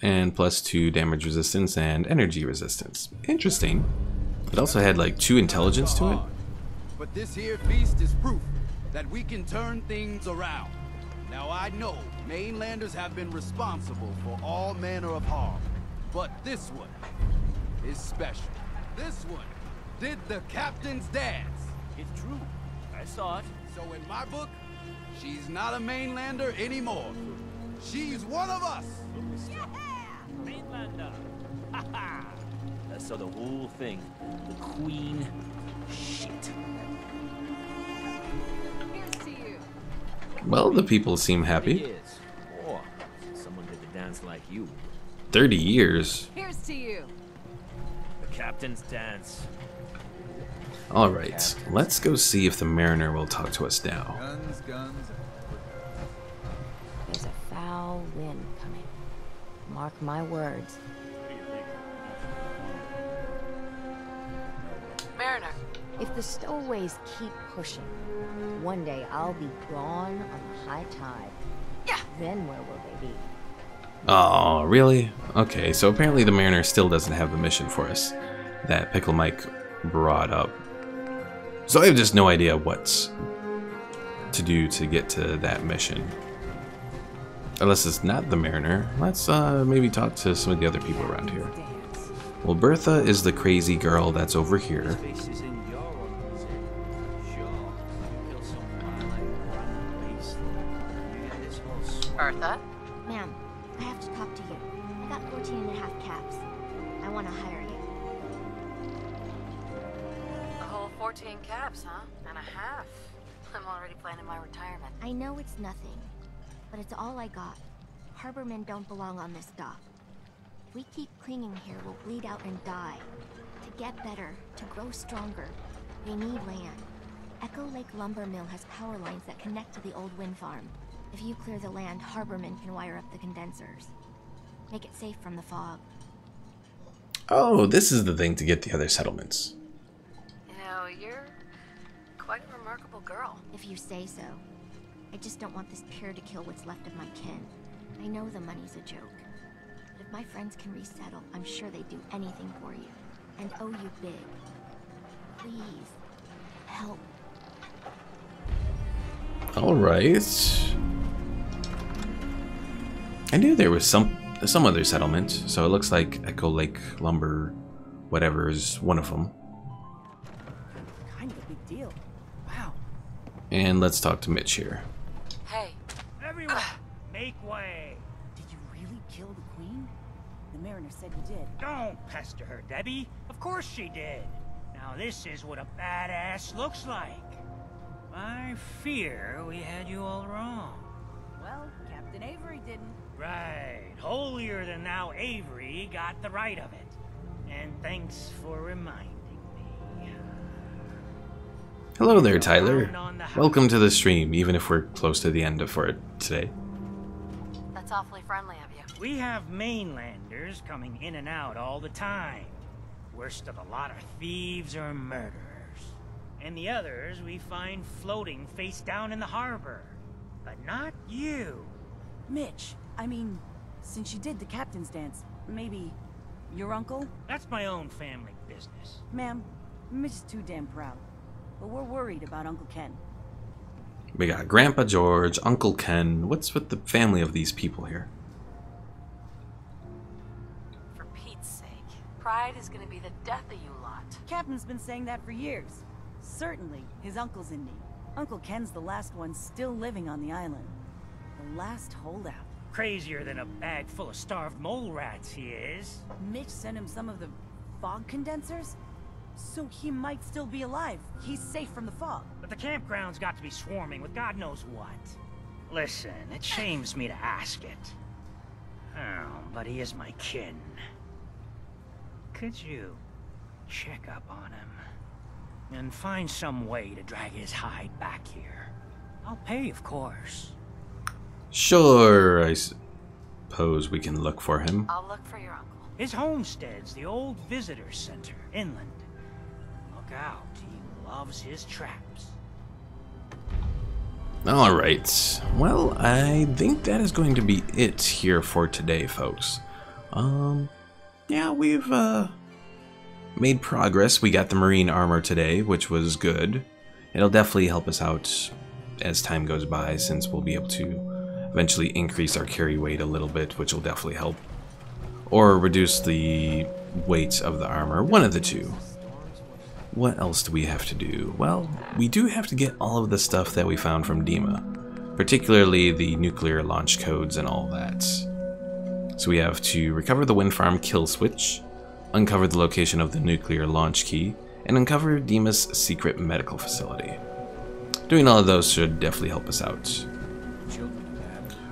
and +2 damage resistance and energy resistance. Interesting. It also had like 2 intelligence to it.
But this here feast is proof that we can turn things around. Now I know mainlanders have been responsible for all manner of harm, but this one is special. This one did the captain's dance.
It's true. I saw it.
So in my book, she's not a mainlander anymore. She's one of us.
Yeah! Mainlander. Ha-ha! I saw the whole thing. The queen. Shit.
Here's to you.
Well, the people seem happy.
30 years. Oh, someone did the dance like you.
30 years.
Here's to you.
The captain's dance.
Alright, let's go see if the Mariner will talk to us now.
Guns, guns.
There's a foul wind coming. Mark my words.
Mariner.
If the stowaways keep pushing, one day I'll be gone on the high tide.
Yeah,
Then where will they be?
Oh, really? Okay, so apparently the Mariner still doesn't have the mission for us that Pickle Mike brought up. So I have just no idea what to do to get to that mission. Unless it's not the Mariner, let's maybe talk to some of the other people around here. Well, Bertha is the crazy girl that's over here.
Bertha? Ma'am, I have to talk to you. I got 14.5 caps. I want to hire you.
The whole 14 caps, huh? And a half. I'm already planning my retirement.
I know it's nothing, but it's all I got. Harbormen don't belong on this dock. If we keep clinging here, we'll bleed out and die. To get better, to grow stronger, they need land. Echo Lake Lumber Mill has power lines that connect to the old wind farm. If you clear the land, Harbormen can wire up the condensers. Make it safe from the fog.
Oh, this is the thing to get the other settlements.
You know, you're quite a remarkable girl.
If you say so. I just don't want this pier to kill what's left of my kin. I know the money's a joke. But if my friends can resettle, I'm sure they'd do anything for you. And owe you big. Please. Help.
Alright. I knew there was some other settlement, so it looks like Echo Lake Lumber, whatever, is one of them.
Kind of a big deal. Wow.
And let's talk to Mitch here.
Hey.
Everyone, make way.
Did you really kill the queen? The Mariner said you did.
Don't pester her, Debbie. Of course she did. Now this is what a badass looks like. I fear we had you all wrong.
Well, Captain Avery didn't.
Right. Holier than thou Avery got the right of it. And thanks for reminding me.
Hello there, Tyler. Welcome to the stream, even if we're close to the end for it today.
That's awfully friendly of you.
We have mainlanders coming in and out all the time. Worst of the lot are thieves or murderers. And the others we find floating face down in the harbor. But not you.
Mitch, I mean, since you did the captain's dance, maybe your uncle?
That's my own family business.
Ma'am, Mitch is too damn proud. But we're worried about Uncle Ken.
We got Grandpa George, Uncle Ken. What's with the family of these people here?
For Pete's sake. Pride is gonna be the death of you lot.
Captain's been saying that for years. Certainly, his uncle's in need. Uncle Ken's the last one still living on the island. The last holdout.
Crazier than a bag full of starved mole rats, he is.
Mitch sent him some of the fog condensers? So he might still be alive. He's safe from the fog.
But the campground's got to be swarming with God knows what. Listen, it shames me to ask it. Oh, but he is my kin. Could you check up on him? And find some way to drag his hide back here. I'll pay, of course.
Sure, I suppose we can look for him.
I'll look for your uncle.
His homestead's the old visitor center, inland. Look out, he loves his traps.
Alright, well, I think that is going to be it here for today, folks. Yeah, we've, made progress. We got the marine armor today, which was good. It'll definitely help us out as time goes by, since we'll be able to eventually increase our carry weight a little bit, which will definitely help. Or reduce the weight of the armor, one of the two. What else do we have to do? Well, we do have to get all of the stuff that we found from Dima, particularly the nuclear launch codes and all that. So we have to recover the wind farm kill switch, uncover the location of the nuclear launch key, and uncover Dima's secret medical facility. Doing all of those should definitely help us out.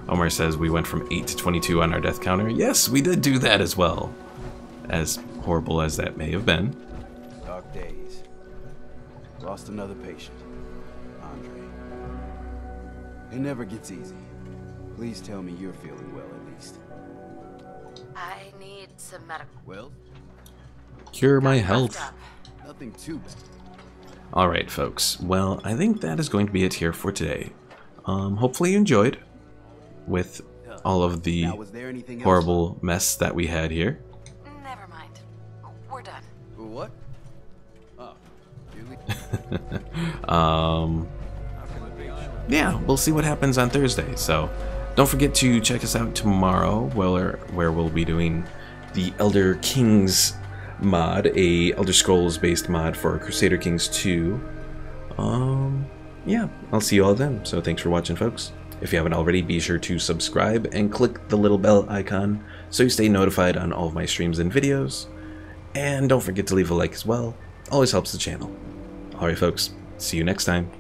Omar says we went from 8 to 22 on our death counter. Yes, we did do that as well. As horrible as that may have been.
Dark days. Lost another patient. Andre. It never gets easy. Please tell me you're feeling well at least.
I need some medical.
Well?
Cure my health.
Nothing too bad.
Alright, folks. Well, I think that is going to be it here for today. Hopefully you enjoyed. with all of the
Now, was there anything else?
horrible mess that we had here.
Never mind. We're done.
What? Oh, really?
Yeah, we'll see what happens on Thursday. So don't forget to check us out tomorrow, where we'll be doing the Elder Kings mod, a Elder Scrolls based mod for Crusader Kings 2. Yeah, I'll see you all then. So thanks for watching, folks. If you haven't already, be sure to subscribe and click the little bell icon so you stay notified on all of my streams and videos. And don't forget to leave a like as well. Always helps the channel. Alright, folks. See you next time.